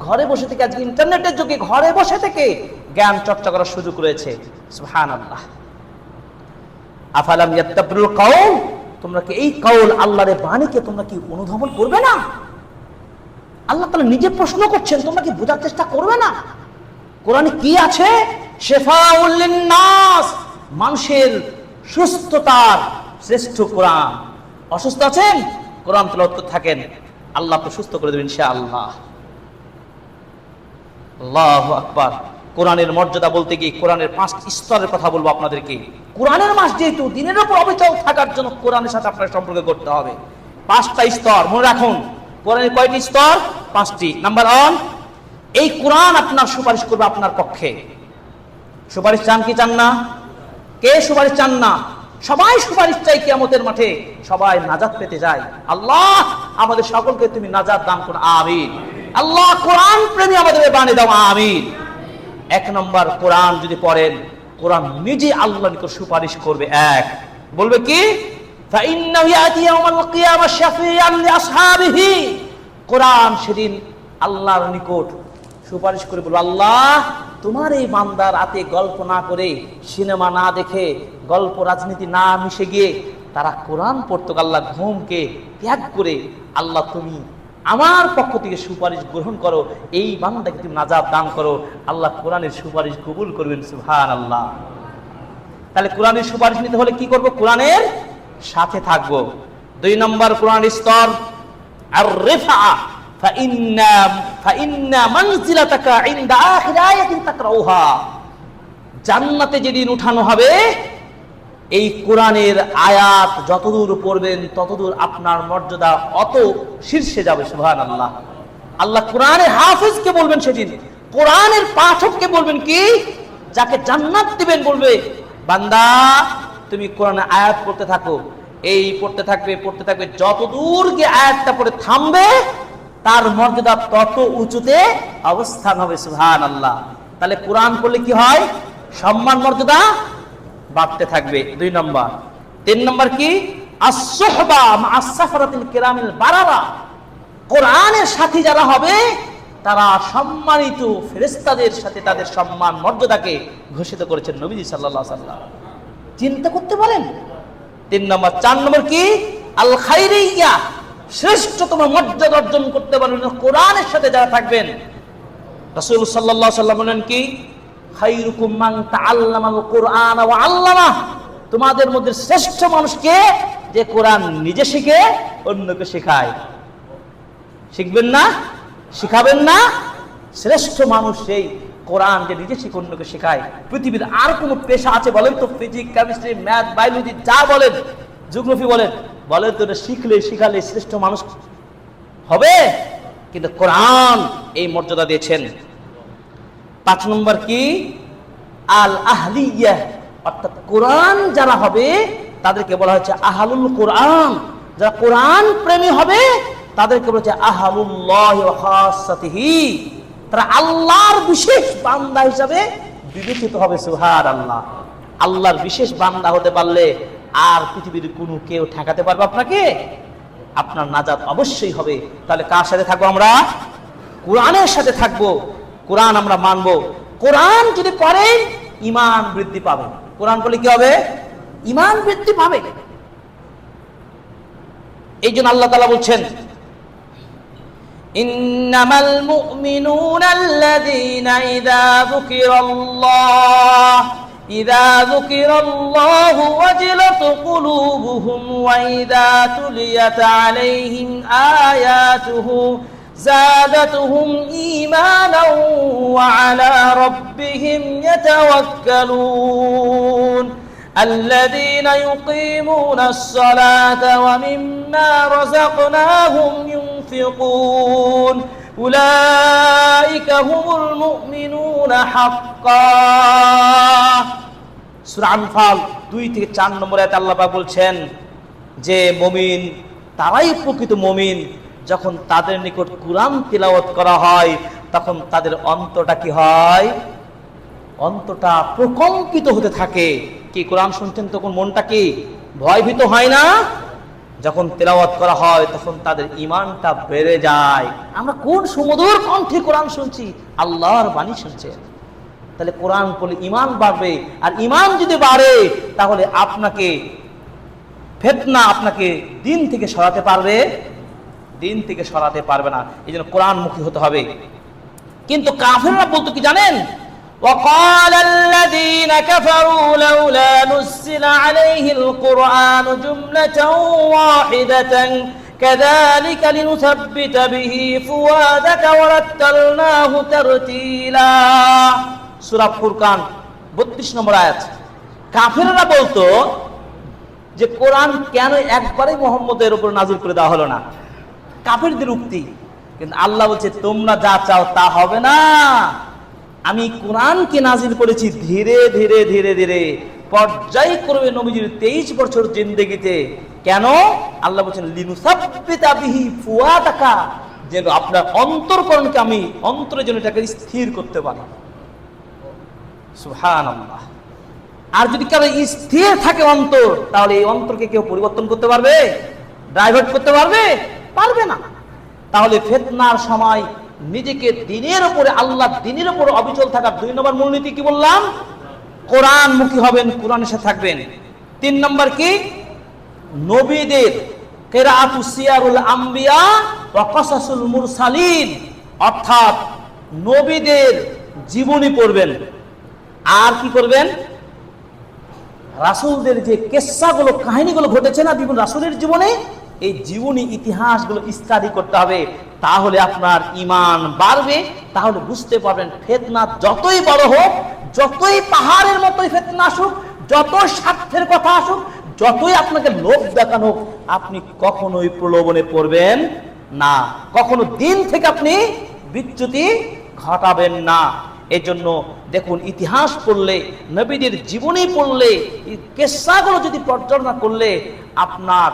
ঘরে বসে থেকে আজকে ইন্টারনেটের যুগে ঘরে বসে থেকে জ্ঞান চর্চা করার সুযোগ রয়েছে। সুবহানাল্লাহ। আফালাম ইয়াত্তাবিউল কাউল, তোমরা কি এই কাউল আল্লাহর বাণীকে তোমরা কি অনুধাবন করবে না? আল্লাহ তাআলা নিজে প্রশ্ন করছেন, তোমরা কি বোঝার চেষ্টা করবে না? কোরআনে কি আছে? শিফাউল লিন্নাস, মানুষের সুস্থতার শ্রেষ্ঠ কোরআন। অসুস্থ আছেন, কোরআন তেলাওয়াত থাকেন, আল্লাহ তো সুস্থ করে দেবেন ইনশাআল্লাহ। আল্লাহু আকবার। কোরআনের মর্যাদা বলতে গিয়ে কোরআনের 5 স্তরের কথা বলবো আপনাদেরকে। কোরআনের মাস যেহেতু, দিনের উপর অবিচল থাকার জন্য কোরআনের সাথে আপনার সম্পর্ক করতে হবে। 5টা স্তর মনে রাখুন। কোরআনের কয়টি স্তর? 5টি। নাম্বার 1, এই কোরআন আপনার সুপারিশ করবে আপনার পক্ষে। সুপারিশ চান কি চান না? কে সুপারিশ চান না? সবাই সুপারিশ চাই কিয়ামতের মাঠে, সবাই নাজাত পেতে যায়। আল্লাহ আমাদের সকলকে তুমি নাজাত দান করো, আমিন। আল্লাহ কোরআন প্রেমী আমাদের বানিয়ে দাও, আমিন। 1 নম্বর, কোরআন যদি পড়েন, কোরআন নিজে আল্লাহর নিকট সুপারিশ করবে। এক বলবে কি? ফাইন্নাহু ইয়াতি ইয়াউমাল কিয়ামাহ শাফিআন লিআসহাবিহি। কোরআন সেদিন আল্লাহর নিকট সুপারিশ করে বলবে, আল্লাহ তোমার এই বান্দার হাতে গল্প না করে, সিনেমা না দেখে, গল্প রাজনীতি না মিশে গিয়ে তারা কোরআন পড়তো, আল্লাহ ঘুমকে ত্যাগ করে, আল্লাহ তুমি আমার পক্ষ থেকে সুপারিশ গ্রহণ করো, এই বান্দাকে তুমি নাজাত দান করো। আল্লাহ কোরআনের সুপারিশ কবুল করবেন, সুবহানাল্লাহ। তাহলে কোরআনের সুপারিশ নিতে হলে কি করব? কোরআনের সাথে থাকব। 2 নম্বর কোরআনের স্তর আর রিফা, ফাইন্না মানজিলাতাকা ইনদা আখির আয়াতিন তাকরাউহা। জান্নাতে যেদিন উঠানো হবে, এই কোরআনের আয়াত যতদূর পড়বেন ততদূর আপনার মর্যাদা অত শীর্ষে যাবে। সুবহানাল্লাহ। আল্লাহ কোরআনের হাফেজকে বলবেন সেদিন, কোরআনের পাঠককে বলবেন কি? যাকে জান্নাত দিবেন, বলবে বান্দা তুমি কোরআনের আয়াত পড়তে থাকো, এই পড়তে থাকবে পড়তে থাকবে, যতদূর গিয়ে আয়াতটা পড়ে থামবে তার মর্যাদা তত উঁচুতে অবস্থান হবে। সুবহানাল্লাহ। তাহলে কোরআন পড়লে কি হয়? সম্মান মর্যাদা বাড়তে থাকবে। 2 নম্বর। 3 নম্বর কি? আস-সুহবা মা'আস সাফরাতিল কিরামিল বারারা। কোরআনের সাথী যারা হবে তারা সম্মানিত ফেরেশতাদের সাথে তাদের সম্মান মর্যাদাকে ঘোষিত করেছেন নবীজি সাল্লাল্লাহু আলাইহি ওয়াসাল্লাম। চিন্তা করতে পারেন। 3 নম্বর। 4 নম্বর কি? আল খাইরিয়া, শ্রেষ্ঠতম মর্যাদা অর্জন করতে পারবেন কোরআনের সাথে যারা থাকবেন। রাসূল সাল্লাল্লাহু আলাইহি ওয়াসাল্লাম বলেন কি? খায়রুকুম মান তাআল্লামাল কুরআন ওয়া আল্লামা। তোমাদের মধ্যে শ্রেষ্ঠ মানুষ কে? যে কোরআন নিজে শিখে অন্যকে শেখায়। শিখবেন না? শিখাবেন না? শ্রেষ্ঠ মানুষ সেই কোরআন যে নিজে শিখে অন্যকে শেখায়। পৃথিবীর আর কোন পেশা আছে বলেন তো? ফিজিক্স, কেমিস্ট্রি, ম্যাথ, বায়োলজি যা বলেন, জিওগ্রাফি বলেন তো এটা শিখালে শ্রেষ্ঠ মানুষ হবে? কিন্তু কোরআন এই মর্যাদা দিয়েছেন। 5 নম্বর কি? আল আহলিয়া, অর্থাৎ কোরআন যারা হবে তাদেরকে বলা হচ্ছে আহলুল কোরআন। যারা কোরআন প্রেমী হবে তাদেরকে বলেছে আহলুল্লাহি ওয়া খাসাতিহি, তারা আল্লাহর বিশেষ বান্দা হিসাবে বিবেচিত হবে। সুবহানাল্লাহ। আল্লাহর বিশেষ বান্দা হতে পারলে আর পৃথিবীর কোনো কেউ ঠেকাতে পারবে আপনাকে? আপনার নাজাত অবশ্যই হবে। তাহলে কার সাথে থাকবো আমরা? কোরআনের সাথে থাকবো। কোরআন আমরা মানবো। কোরআন যদি পড়েন ঈমান বৃদ্ধি পাবে। কোরআন পড়লে কি হবে? ঈমান বৃদ্ধি পাবে। এই জন্য আল্লাহ তাআলা বলছেন, ইন্নামাল মুমিনুনা আল্লাযীনা ইযা যুকিরাল্লাহু ওয়াজিলাত কুলুবুহুম ওয়া ইযা তুলিয়াত আলাইহিম আয়াতুহু زادتهم إيمانا وعلى ربهم يتوكلون الذين يقيمون الصلاة ومما رزقناهم ينفقون أولئك هم المؤمنون حقا সূরা আনফাল 2 থেকে 4 নম্বর আয়াতে আল্লাহ পাক বলছেন যে মুমিন তারাই প্রকৃত মুমিন যখন তাদের নিকট কুরআন তিলাওয়াত করা হয় তখন তাদের অন্তরটা কি হয়? অন্তরটা প্রকম্পিত হতে থাকে। কি কোরআন শুনছেন তখন মনটা কি ভয়ভীত হয় না? যখন তিলাওয়াত করা হয় তখন তাদের ঈমানটা বেড়ে যায়। আমরা কোন সুমধুর কণ্ঠে কোরআন শুনছি, আল্লাহর বাণী শুনছে। তাহলে কোরআন পড়লে ঈমান বাড়বে, আর ঈমান যদি বাড়ে তাহলে আপনাকে ফিতনা আপনাকে দিন থেকে সরাতে পারবে? দিন থেকে সরাতে পারবে না। এই জন্য কোরআনমুখী হতে হবে। কিন্তু কাফেররা বলতো কি জানেন? وقال الذين كفروا لولا نزل عليه القرآن جملة واحدة كذلك لنثبت به فؤادك ورتلناه ترتيلا সূরা ফুরকান 32 নম্বর আয়াত। কাফেররা বলতো যে কোরআন কেন একবারই মুহাম্মদের উপর নাযিল করে দেওয়া হলো না? কাফেরদের উক্তি। কিন্তু আল্লাহ বলছে তোমরা যা চাও তা হবে না। আমি কোরআনকে নাজিল করেছি ধীরে ধীরে ধীরে ধীরে পর্যায়ক্রমে নবীজির 23 বছর জিন্দেগিতে। কেন? আল্লাহ বলছেন লিনুসাব্বিতা বিহি ফুয়াদাকা, যেন আপনার অন্তরকরণকে আমি অন্তরে যেন এটাকে স্থির করতে পারি। সুবহানাল্লাহ। আর যদি কারো স্থির থাকে অন্তর, তাহলে এই অন্তরকে কেউ পরিবর্তন করতে পারবে? ডাইভার্ট করতে পারবে? পারবে না। তাহলে ফিতনার সময় নিজেকে দিনের উপরে, আল্লাহ দিনের উপরে অবিচল থাকার 2 নম্বর মূলনীতি কি বললাম? কোরআনমুখী হবেন, কোরআনের সাথে থাকবেন। 3 নম্বর কি? নবীদের কিরাআতু সিয়ারুল আম্বিয়া ওয়া কাসাসুল মুরসালিন, অর্থাৎ নবীদের জীবনী পড়বেন। আর কি করবেন? রাসূলদের যে কিসসাগুলো, কাহিনীগুলো ঘটেছে না বিভিন্ন রাসূলের জীবনে, এই জীবনী ইতিহাসগুলো স্টাডি করতে হবে। তাহলে আপনার ঈমান বাড়বে। তাহলে বুঝতে পারবেন ফিতনা যতই বড় হোক, যতই পাহাড়ের মতোই ফিতনা আসুক, যত স্বার্থের কথা আসুক, যতই আপনাকে লোভ দেখানো হোক, আপনি কখনোই প্রলোভনে পড়বেন না। কখনো দিন থেকে আপনি বিচ্যুতি ঘটাবেন না। এজন্য দেখুন, ইতিহাস পড়লে, নবীদের জীবনী পড়লে, কিসসাগুলো যদি পর্যালোচনা করলে আপনার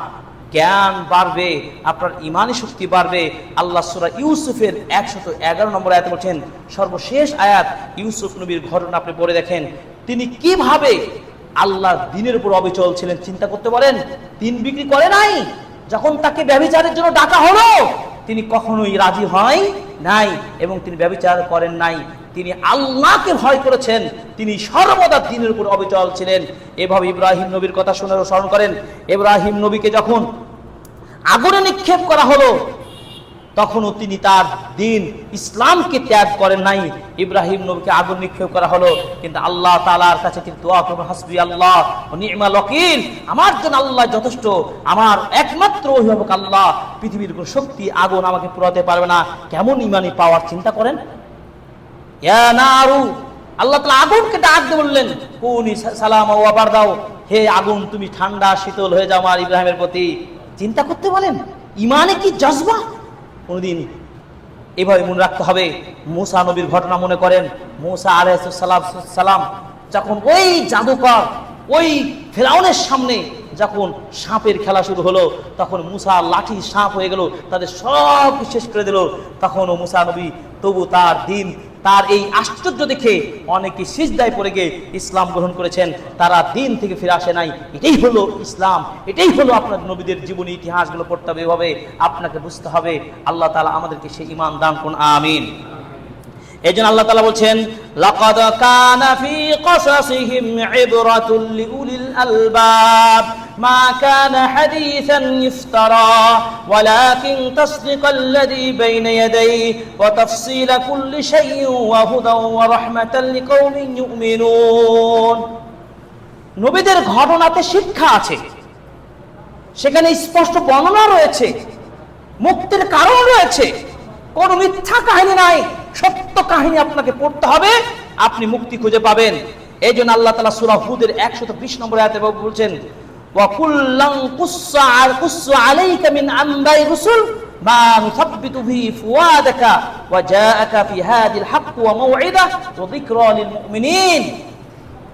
জ্ঞান বাড়বে, আপনার ঈমানী শক্তি বাড়বে। আল্লাহ সূরা ইউসুফের 111 নম্বর আয়াতে বলছেন, সর্বশেষ আয়াত, ইউসুফ নবীর ঘটনা আপনি পড়ে দেখেন, তিনি কিভাবে আল্লাহর দ্বীনের উপর অবিচল ছিলেন। চিন্তা করতে পারেন, দিন বিক্রি করে নাই। যখন তাকে ব্যভিচারের জন্য ডাকা হলো, তিনি কখনোই রাজি হয় নাই এবং তিনি ব্যভিচার করেন নাই। তিনি আল্লাহকে ভয় করেছেন, তিনি সর্বদা দ্বীনের উপর অবিচল ছিলেন। এভাবে ইব্রাহিম নবীর কথা শুনে স্মরণ করেন, ইব্রাহিম নবীকে যখন আগুনে নিক্ষেপ করা হলো, তখনও তিনি তার দ্বীন ইসলামকে ত্যাগ করেন নাই। ইব্রাহিম নবীকে আগুন নিক্ষেপ করা হলো, কিন্তু আল্লাহ তাআলার কাছে তিনি দোয়া করলেন, হাসবি আল্লাহ ওয়া নি'মাল ওয়াকিল, আমার জন্য আল্লাহ যথেষ্ট, আমার একমাত্র অভিভাবক আল্লাহ, পৃথিবীর কোনো শক্তি আগুন আমাকে পুরাতে পারবে না। কেমন ঈমানী পাওয়ার চিন্তা করেন। ইয়া নারু, আল্লাহ তাআলা আগুনকে ডাক দিয়ে বললেন, কুনি সালামা ওয়া বারদাও, হে আগুন তুমি ঠান্ডা শীতল হয়ে যাও আমার ইব্রাহিমের প্রতি। চিন্তা করতে বলেন, ঈমানে কি জজবা। কোনদিন এভাবে মনে রাখতে হবে। মূসা নবীর ঘটনা মনে করেন, মূসা আলাইহিস সালাম যখন ওই জাদুকর, ওই ফেরাউনের সামনে যখন সাপের খেলা শুরু হলো, তখন মুসা লাঠি সাপ হয়ে গেল, তাদের সব শেষ করে দিল। তখনও মুসা নবী তবু তার দিন, তার এই আশ্চর্য দেখে অনেকে সিজদায় পড়ে গিয়ে ইসলাম গ্রহণ করেছেন, তারা দিন থেকে ফিরে আসে নাই। এটাই হলো ইসলাম, এটাই হলো আপনার নবীদের জীবনী ইতিহাসগুলো পড়তে হবে, এভাবে আপনাকে বুঝতে হবে। আল্লাহ তাআলা আমাদেরকে সেই ঈমান দান করুন, আমিন। এইজন্য আল্লাহ তাআলা বলছেন, লাকাদ কানা ফি কসাসিহিম ইবরাতুল লিউলিল আলবাব মা কানা হাদিসান ইফতারা ওয়ালাকিন তাসদিকাল্লাযী বাইনা ইয়াদাইহি ওয়া তাফসীলা কুল্লি শাইইন ওয়া হুদান ওয়া রাহমাতাল লিকাওমিন ইউমিনুন। নবীদের ঘটনাতে শিক্ষা আছে, সেখানে স্পষ্ট বর্ণনা রয়েছে, মুক্তির কারণ রয়েছে, কোনো মিথ্যা কাহিনী নাই, সত্য কাহিনী আপনাকে পড়তে হবে, আপনি মুক্তি খুঁজে পাবেন। এই জন্য আল্লাহ তাআলা সূরা হুদের 120 নম্বর আয়াতে বলছেন, ওয়া কুল্লান কুসসু আলাইকা মিন আমবাই রাসূল মা নুসাব্বিতু বিহি ফুয়াদাকা ওয়া জাআকা ফি হাদিল হক ওয়া মাউইদা ওয়া যিকরা লিল মুমিনিন।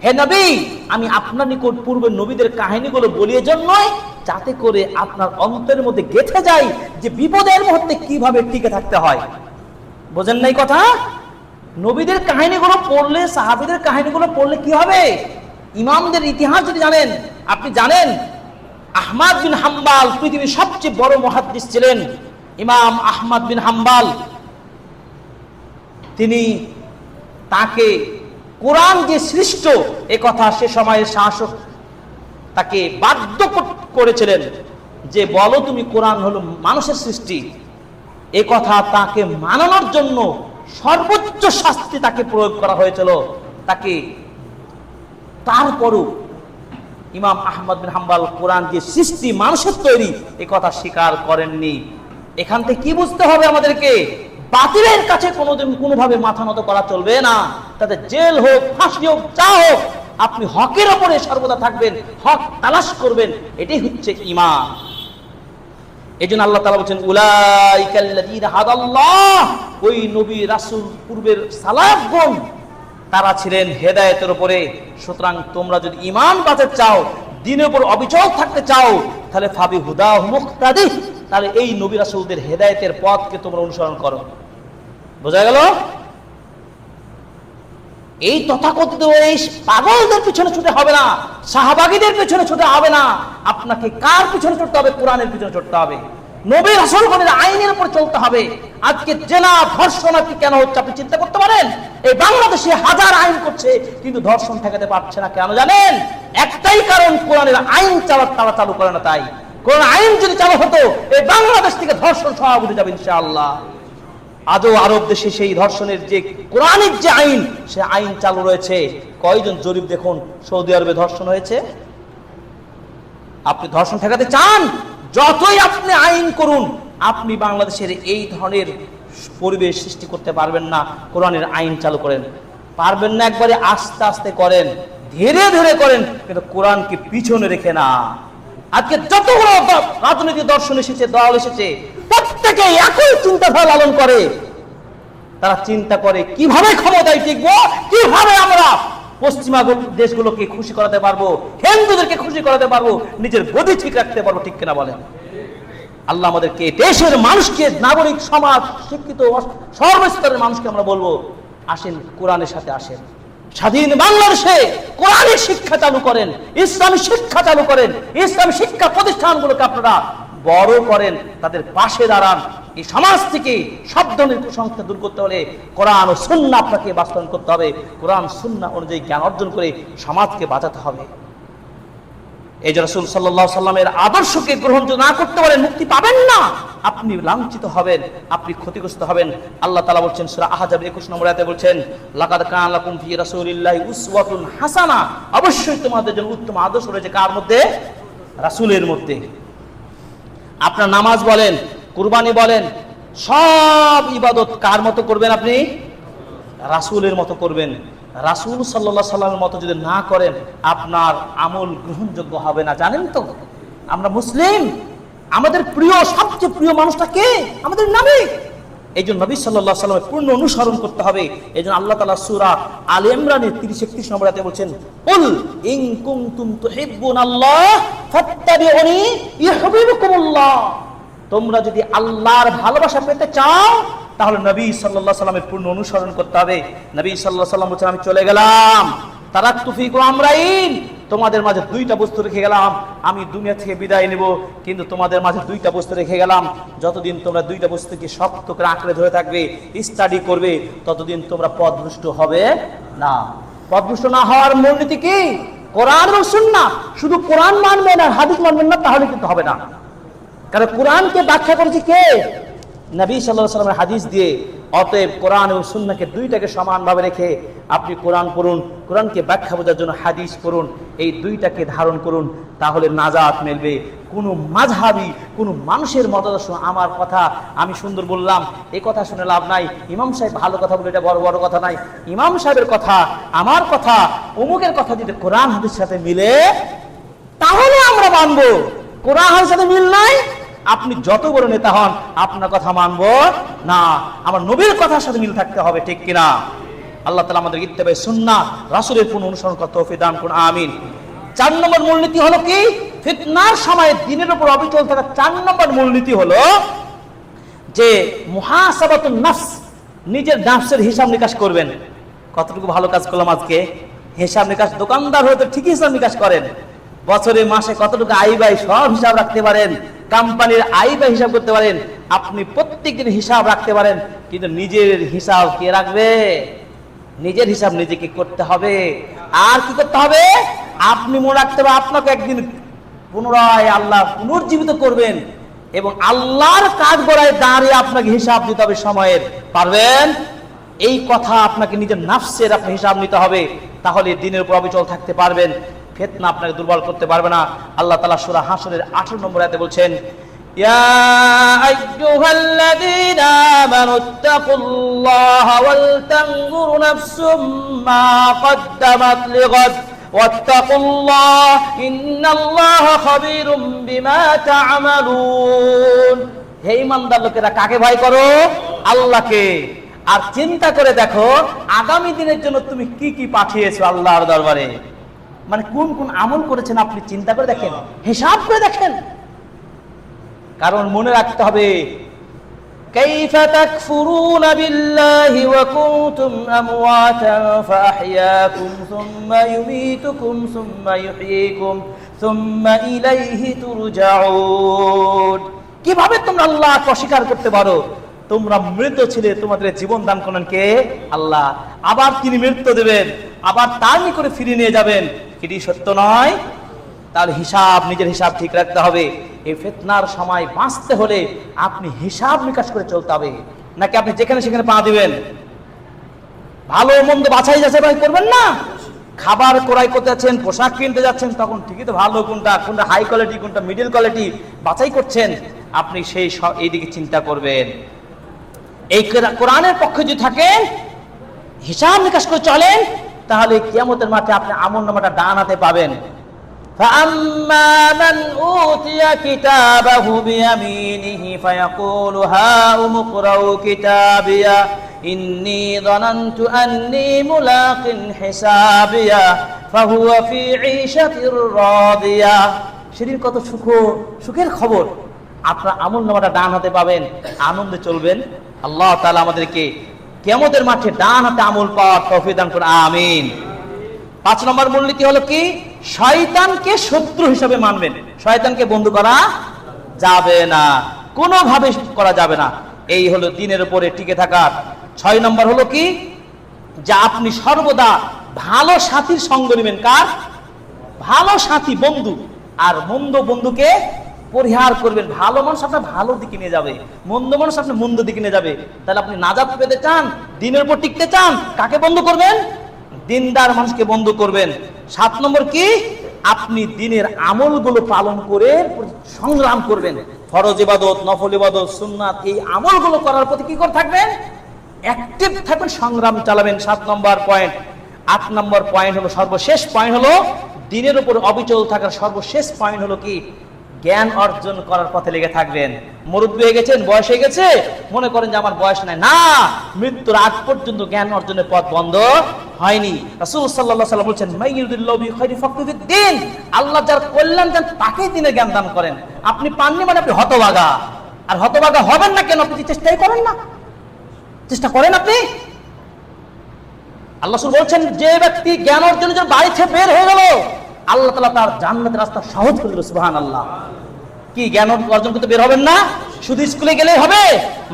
হে নবী, আমি আপনার নিকট পূর্বের নবীদের কাহিনীগুলো বলি এজন্যই যাতে করে আপনার অন্তরের মধ্যে গেঁথে যায় যে বিপদের মুহূর্তে কিভাবে টিকে থাকতে হয়। বোঝেন নাই কথা? নবীদের কাহিনীগুলো পড়লে, সাহাবীদের কাহিনীগুলো পড়লে কি হবে? ইমামদের ইতিহাস যদি জানেন, আপনি জানেন আহমদ বিন হাম্বাল পৃথিবীর সবচেয়ে বড় মুহাদ্দিস ছিলেন। ইমাম আহমদ বিন হাম্বাল, তিনি তাকে কোরআন যে সৃষ্ট এ কথা সে সময়ের শাসক তাকে বাধ্য করেছিলেন যে বলো তুমি কোরআন হলো মানুষের সৃষ্টি। এ কথা তাকে মানানোর জন্য সর্বোচ্চ শাস্তি তাকে প্রয়োগ করা হয়েছিল তাকে। তারপরও ইমাম আহমদ বিন হাম্বাল কোরআন যে সৃষ্টি মানুষের তৈরি এ কথা স্বীকার করেননি। এখান থেকে কি বুঝতে হবে আমাদেরকে? বাতিলের কাছে কোনোদিন কোনোভাবে মাথা নত করা চলবে না। তাদের জেল হোক, ফাঁসি হোক, যা হোক, আপনি হকের ওপরে সর্বদা থাকবেন, হক তালাশ করবেন, এটাই হচ্ছে ঈমান। এজন্য আল্লাহ তাআলা বলেন, উলাইকাল্লাযীনা হাদাল্লাহ, ওই নবী রাসূল পূর্বের সালাফগণ তারা ছিলেন হেদায়েতের উপরে। সুতরাং তোমরা যদি ঈমান বাঁচাতে চাও, দ্বীনের উপর অবিচল থাকতে চাও, তাহলে ফাবি হুদাহু মুক্তাদি, তাহলে এই নবী রাসূলদের হেদায়েতের পথকে তোমরা অনুসরণ করো। বোঝা গেল? এই তথাকথিত এই পাগলদের পিছনে ছুটে হবে না, সাহাবাগীদের পিছনে ছুটে হবে না। আপনাকে কার পিছনে ছুটতে হবে? কোরআনের পিছনে ছুটতে হবে, নবী রাসূলগণের আইনের উপর চলতে হবে। আজকে জেনা ধর্ষণ কি কেন হচ্ছে আপনি চিন্তা করতে পারেন? এই বাংলাদেশে হাজার আইন করছে কিন্তু ধর্ষণ ঠেকাতে পারছে না, কেন জানেন? একটাই কারণ, কোরআনের আইন তারা চালু করে না। তাই কোরআন আইন যদি চালু হতো এই বাংলাদেশ থেকে ধর্ষণ সব উঠে যাবে ইনশাআল্লাহ। আজও আরব দেশে সেই ধর্ষণের যে কোরআনিক যে আইন, সে আইন চালু রয়েছে। কয়জন জরিপ দেখুন সৌদি আরবে ধর্ষণ হয়েছে? আপনি ধর্ষণ ঠেকাতে চান, যতই আপনি আইন করুন, আপনি বাংলাদেশের এই ধরনের পরিবেশ সৃষ্টি করতে পারবেন না। কোরআনের আইন চালু করেন, পারবেন না, একবারে আস্তে আস্তে করেন, ধীরে ধীরে করেন, কিন্তু কোরআনকে পিছনে রেখে না। আজকে যতগুলো রাজনৈতিক দর্শন এসেছে, দল এসেছে, প্রত্যেকে একই চিন্তাধারা লালন করে। তারা চিন্তা করে কিভাবে ক্ষমতায় টিকবো, কিভাবে আমরা পশ্চিমা দেশগুলোকে খুশি করাতে পারবো, হিন্দুদেরকে খুশি করাতে পারবো, নিজের গদি ঠিক রাখতে পারবো। ঠিক কিনা বলেন? আল্লাহ আমাদেরকে, দেশের মানুষকে, নাগরিক সমাজ, শিক্ষিত সর্বস্তরের মানুষকে আমরা বলবো, আসেন কোরআনের সাথে আসেন, স্বাধীন বাংলাদেশে কোরআনের শিক্ষা চালু করেন, ইসলামী শিক্ষা চালু করেন, ইসলামী শিক্ষা প্রতিষ্ঠানগুলোকে আপনারা বড় করেন, তাদের পাশে দাঁড়ান। এই সমাজ থেকে সব ধরনের কুসংস্কার দূর করতে হলে কোরআন ও সুন্নাহ আপনাকে বাস্তবায়ন করতে হবে। কোরআন সুন্নাহ অনুযায়ী জ্ঞান অর্জন করে সমাজকে বাঁচাতে হবে। এই যে রাসূল সাল্লাল্লাহু আলাইহি সাল্লামের আদর্শকে গ্রহণ না করতে পারেন, মুক্তি পাবেন না, আপনি লাঞ্ছিত হবেন, আপনি ক্ষতিগ্রস্ত হবেন। আল্লাহ তাআলা বলছেন সূরা আহজাব 21 নম্বর আয়াতে বলছেন, লাকাদ কানা লাকুম ফি রাসূলিল্লাহি উসওয়াতুন হাসানাহ, অবশ্যই তোমাদের জন্য উত্তম আদর্শ রয়েছে কার মধ্যে? রাসূলের মধ্যে। আপনার নামাজ বলেন, কুরবানি বলেন, সব ইবাদত কার মতো করবেন? আপনি রাসূলের মতো করবেন। রাসূল সাল্লাল্লাহু আলাইহি সাল্লামের মতো যদি না করেন, আপনার আমল গ্রহণযোগ্য হবে না। জানেন তো আমরা মুসলিম, আমাদের প্রিয়, সবচেয়ে প্রিয় মানুষটা কে? আমাদের নবী। এই জন্য নবী সাল্লাল্লাহু আলাইহি ওয়াসাল্লামের পূর্ণ অনুসরণ করতে হবে। এই জন্য আল্লাহ তাআলা সূরা আলে ইমরানের 30-31 নম্বর আয়াতে বলছেন, কুল ইন কুনতুম তুহিব্বুনাল্লাহ ফাত্তাবিউনি ইউহিব্বুকুমুল্লাহ। তোমরা যদি আল্লাহর ভালোবাসা পেতে চাও তাহলে নবী সাল্লাল্লাহু আলাইহি ওয়াসাল্লামের পূর্ণ অনুসরণ করতে হবে। নবী সাল্লাল্লাহু আলাইহি ওয়াসাল্লাম বলেছেন, আমি চলে গেলাম, তারাকতু ফীকুম আমরাইন, তোমাদের মাঝে দুইটা বস্তু রেখে গেলাম, আমি দুনিয়া থেকে বিদায় নেব, কিন্তু তোমাদের মাঝে দুইটা বস্তু রেখে গেলাম, যতদিন তোমরা দুইটা বস্তুকে শক্ত করে আঁকড়ে ধরে থাকবে, স্টাডি করবে, ততদিন তোমরা পথভ্রষ্ট হবে না। পথভ্রষ্ট না হওয়ার মূলনীতি কি? কোরআন এবং সুন্নাহ। শুধু কোরআন মানবে না, হাদিস মানবেন না, তাহলে কিন্তু হবে না। কারণ কোরআনকে ব্যাখ্যা করেছে কে? নবী সাল্লাল্লাহু আলাইহি ওয়াসাল্লামের হাদিস দিয়ে। অতএব কোরআন এবং সুন্নাহকে দুইটাকে সমানভাবে রেখে আপনি কোরআন পড়ুন, কোরআনকে ব্যাখ্যা বোঝার জন্য হাদিস পড়ুন, এই দুইটাকে ধারণ করুন, তাহলে নাজাত মিলবে। কোনো মাযহাবী কোনো মানুষের মতাদর্শ, আমার কথা আমি সুন্দর বললাম, এই কথা শুনে লাভ নাই, ইমাম সাহেব ভালো কথা বলে এটা বড় বড় কথা নাই, ইমাম সাহেবের কথা, আমার কথা, অমুকের কথা যদি কোরআন হাদিসের সাথে মিলে তাহলে আমরা মানবো। কোরআন হাদিসের সাথে মিল নাই, আপনি যত বড় নেতা হন আপনার কথা মানব না। আমার নবীর কথার সাথে মিল থাকতে হবে, ঠিক কিনা? আল্লাহ তাআলা আমাদের ইত্তেবা সুন্নাহ রাসূলের পূর্ণ অনুসরণ করতে তৌফিক দান করুন, আমিন। 4 নম্বর মূলনীতি হলো কি? ফিতনার সময় দিনের উপর অবিচল থাকা 4 নম্বর মূলনীতি হলো যে মুহাসাবাতুন নফস, নিজের নফসের হিসাব নিকাশ করবেন। কতটুকু ভালো কাজ করলাম আজকে, হিসাব নিকাশ। দোকানদার হয়তো ঠিকই হিসাব নিকাশ করেন, বছরে মাসে কতটুকু আয় ব্যয় সব হিসাব রাখতে পারেন, কোম্পানির আয় ব্যয় হিসাব করতে পারেন, আপনি প্রত্যেকদিন হিসাব রাখতে পারেন, কিন্তু নিজের হিসাব কে রাখবে? নিজের হিসাব নিজেকে করতে হবে। আর কি করতে হবে? আপনি মনে রাখতে হবে আপনাকে একদিন পুনরায় আল্লাহ পুনর্জীবিত করবেন এবং আল্লাহর কাজ গড়ায় দাঁড়িয়ে আপনাকে হিসাব দিতে হবে সময়ের। পারবেন? এই কথা আপনাকে নিজের নফসের আপনি হিসাব নিতে হবে, তাহলে দিনের উপর অবিচল থাকতে পারবেন, ফিতনা আপনাকে দুর্বল করতে পারবে না। আল্লাহ তাআলা সূরা হাশরের 18 নম্বর আয়াতে বলছেন, ইয়া আইয়ুহাল্লাযীনা আমানুত্তাকুল্লাহা ওয়াল তানজুর নাফসুম মা কদ্দামাত লিগাদ ওয়াত্তাকুল্লাহ ইন্নাল্লাহা খাবীরুম বিমা তা'মালুন। হে ঈমানদার লোকেরা, কাকে ভয় করো? আল্লাহকে। আর চিন্তা করে দেখো আগামী দিনের জন্য তুমি কি কি পাঠিয়েছো আল্লাহর দরবারে, মানে কোন কোন আমল করেছেন আপনি চিন্তা করে দেখেন, হিসাব করে দেখেন। কারণ মনে রাখতে হবে, কাইফা তাকফুরুনা বিল্লাহি ওয়া কুনতুম আমওয়াতান ফাআহইয়াকুম সুম্মা ইউমীতুকুম সুম্মা ইউহয়ীকুম সুম্মা ইলাইহি তুরজাউন। কিভাবে তোমরা আল্লাহকে অস্বীকার করতে পারো? তোমরা মৃত ছিলে, তোমাদের জীবন দান করেন কে? আল্লাহ। আবার তিনি মৃত্যু দেবেন, আবার তার নিকটে ফিরিয়ে নিয়ে যাবেন। এটি সত্য নয়? তাহলে হিসাব, নিজের হিসাব ঠিক রাখতে হবে। এই ফিতনার সময় বাঁচতে হলে আপনি হিসাব নিকাশ করে চলতে হবে, নাকি আপনি যেখানে সেখানে পা দিবেন? ভালো মন্দ বাছাই যাচাই করবেন না? খাবার ক্রয় করতে যাচ্ছেন, পোশাক কিনতে যাচ্ছেন, তখন ঠিকই তো ভালো কোনটা, কোনটা হাই কোয়ালিটি, কোনটা মিডল কোয়ালিটি বাছাই করছেন, আপনি সেই এই দিকে চিন্তা করবেন। এই কোরআনের পক্ষে যদি থাকেন, হিসাব নিকাশ করে চলেন, তাহলে কিয়ামতের মাঠে আপনি আমলনামাটা ডান হাতে পাবেন। فَأَمَّا مَنْ أُوتِيَ كِتَابَهُ بِيَمِينِهِ فَيَقُولُ هَاؤُمُ اقْرَءُوا كِتَابِيَهْ إِنِّي ظَنَنْتُ أَنِّي مُلَاقٍ حِسَابِيَهْ فَهُوَ فِي عِيشَةٍ رَاضِيَةٍ। সেদিন কত সুখের খবর, আপনার আমলনামাটা ডান হাতে পাবেন, আনন্দে চলবেন। আল্লাহ তাআলা আমাদেরকে কিয়ামতের মাঠে ডান হাতে আমল পাওয়ার তৌফিক দান করুন, আমিন। 5 নম্বর মূলনীতি হলো কি? শয়তানকে শত্রু হিসেবে মানবেন। শয়তানকে বন্ধু করা যাবে না, কোনোভাবে করা যাবে না। এই হলো দিনের উপরে টিকে থাকার। 6 নম্বর হলো কি? যে আপনি সর্বদা ভালো সাথীর সঙ্গ নেবেন। কার? ভালো সাথী, বন্ধু। আর মন্দ বন্ধুকে পরিহার করবেন। ভালো মানুষ আপনার ভালো দিকে নিয়ে যাবে, মন্দ মানুষ আপনার মন্দ দিকে নিয়ে যাবে। তাহলে আপনি নাজাত পেতে চান, দিনের উপর টিকতে চান, কাকে বন্ধ করবেন? দিনদার মানুষকে বন্ধ করবেন। 7 নম্বর কি? আপনি দিনের আমলগুলো পালন করে সংগ্রাম করবেন। ফরজ ইবাদত, নফল ইবাদত, সুন্নাত, এই আমলগুলো করার প্রতি কি করে থাকবেন? অ্যাক্টিভ থাকবেন, সংগ্রাম চালাবেন। 7 নম্বর পয়েন্ট। 8 নম্বর পয়েন্ট হলো, সর্বশেষ পয়েন্ট হলো, দিনের উপর অবিচল থাকার সর্বশেষ পয়েন্ট হলো কি? জ্ঞান অর্জন করার পথে লেগে থাকবেন। মুরব্বী হয়ে গেছেন, বয়স হয়ে গেছে, মনে করেন যে আমার বয়স নাই, না, মৃত্যুর আগ পর্যন্ত জ্ঞান অর্জনের পথ বন্ধ হয়নি। রাসূল সাল্লাল্লাহু আলাইহি ওয়াসাল্লাম বলেছেন, মাইয়ুরিদুল্লাহু বিখাইরি ফাকহু ফিদ্দীন, আল্লাহ যার কল্যাণ চান তাকেই দ্বীনের জ্ঞান দান করেন। আপনি পাননি মানে আপনি হতভাগা। আর হতভাগা হবেন না কেন? আপনি চেষ্টাই করেন না, চেষ্টা করেন আপনি। আল্লাহ রাসূল বলছেন, যে ব্যক্তি জ্ঞান অর্জনের জন্য বাড়ি থেকে বের হয়ে গেল, আল্লাহ তাআলা তার জান্নাতের রাস্তা সহজ করে দিল। সুবহানাল্লাহ। কি জ্ঞান অর্জন করতে বের হবেন না? শুধু স্কুলে গেলেই হবে,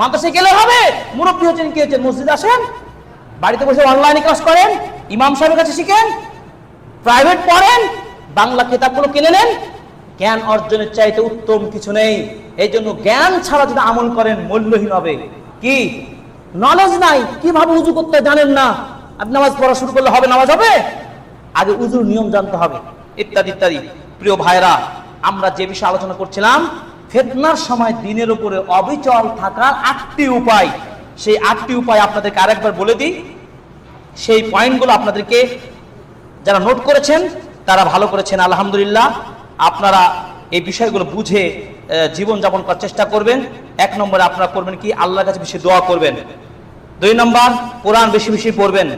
মাদ্রাসায় গেলে হবে? মুরব্বী হচ্ছেন, কি হচ্ছেন, মসজিদে আসেন, বাড়িতে বসে অনলাইনে ক্লাস করেন, ইমাম সাহেবের কাছে শিখেন, প্রাইভেট পড়েন, বাংলা কিতাবগুলো কিনে নেন। জ্ঞান অর্জনের চাইতে উত্তম কিছু নেই। এই জন্য জ্ঞান ছাড়া যদি আমল করেন মূল্যহীন হবে। কি নলেজ নাই, কিভাবে উযু করতে জানেন না, আপনি নামাজ পড়া শুরু করলে হবে? নামাজ হবে? আগে উযুর নিয়ম জানতে হবে, ইত্যাদি ইত্যাদি। প্রিয় ভাইরা, আমরা যে বিষয়ে আলোচনা করছিলাম, ফিতনার সময় দ্বীনের উপরে অবিচল থাকার 8টি উপায়। সেই 8টি উপায় আপনাদেরকে আরেকবার বলে দিই। সেই পয়েন্টগুলো আপনাদেরকে যারা নোট করেছেন তারা ভালো করেছেন, আলহামদুলিল্লাহ। আপনারা এই বিষয়গুলো বুঝে জীবন যাপন করার চেষ্টা করবেন। 1 নম্বরে আপনারা করবেন কি? আল্লাহর কাছে বেশি দোয়া করবেন। 2 নম্বর, কোরআন বেশি বেশি পড়বেন।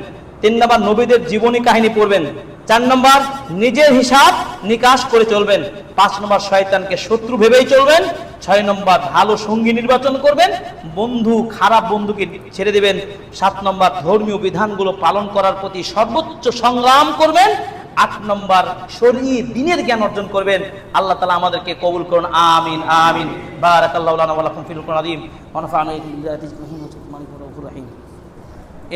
3 নম্বর, নবীদের জীবনী কাহিনী পড়বেন। 4 নম্বর, নিজের হিসাব নিকাশ করে চলবেন। 5 নম্বর, শয়তানকে শত্রু ভেবেই চলবেন। 6 নম্বর, ভালো সঙ্গী নির্বাচন করবেন, বন্ধু খারাপ বন্ধুকে ছেড়ে দেবেন। 7 নম্বর, ধর্মীয় বিধানগুলো পালন করার প্রতি সর্বোচ্চ সংগ্রাম করবেন। 8 নম্বর, শরীয়ত দ্বীনের জ্ঞান অর্জন করবেন। আল্লাহ তাআলা আমাদেরকে কবুল করুন, আমিন আমিন। বারাকাল্লাহু লানা ওয়া লাকুম ফিল কুরআনিল আযীম ওয়া নাফা'না বিল আয়াতি।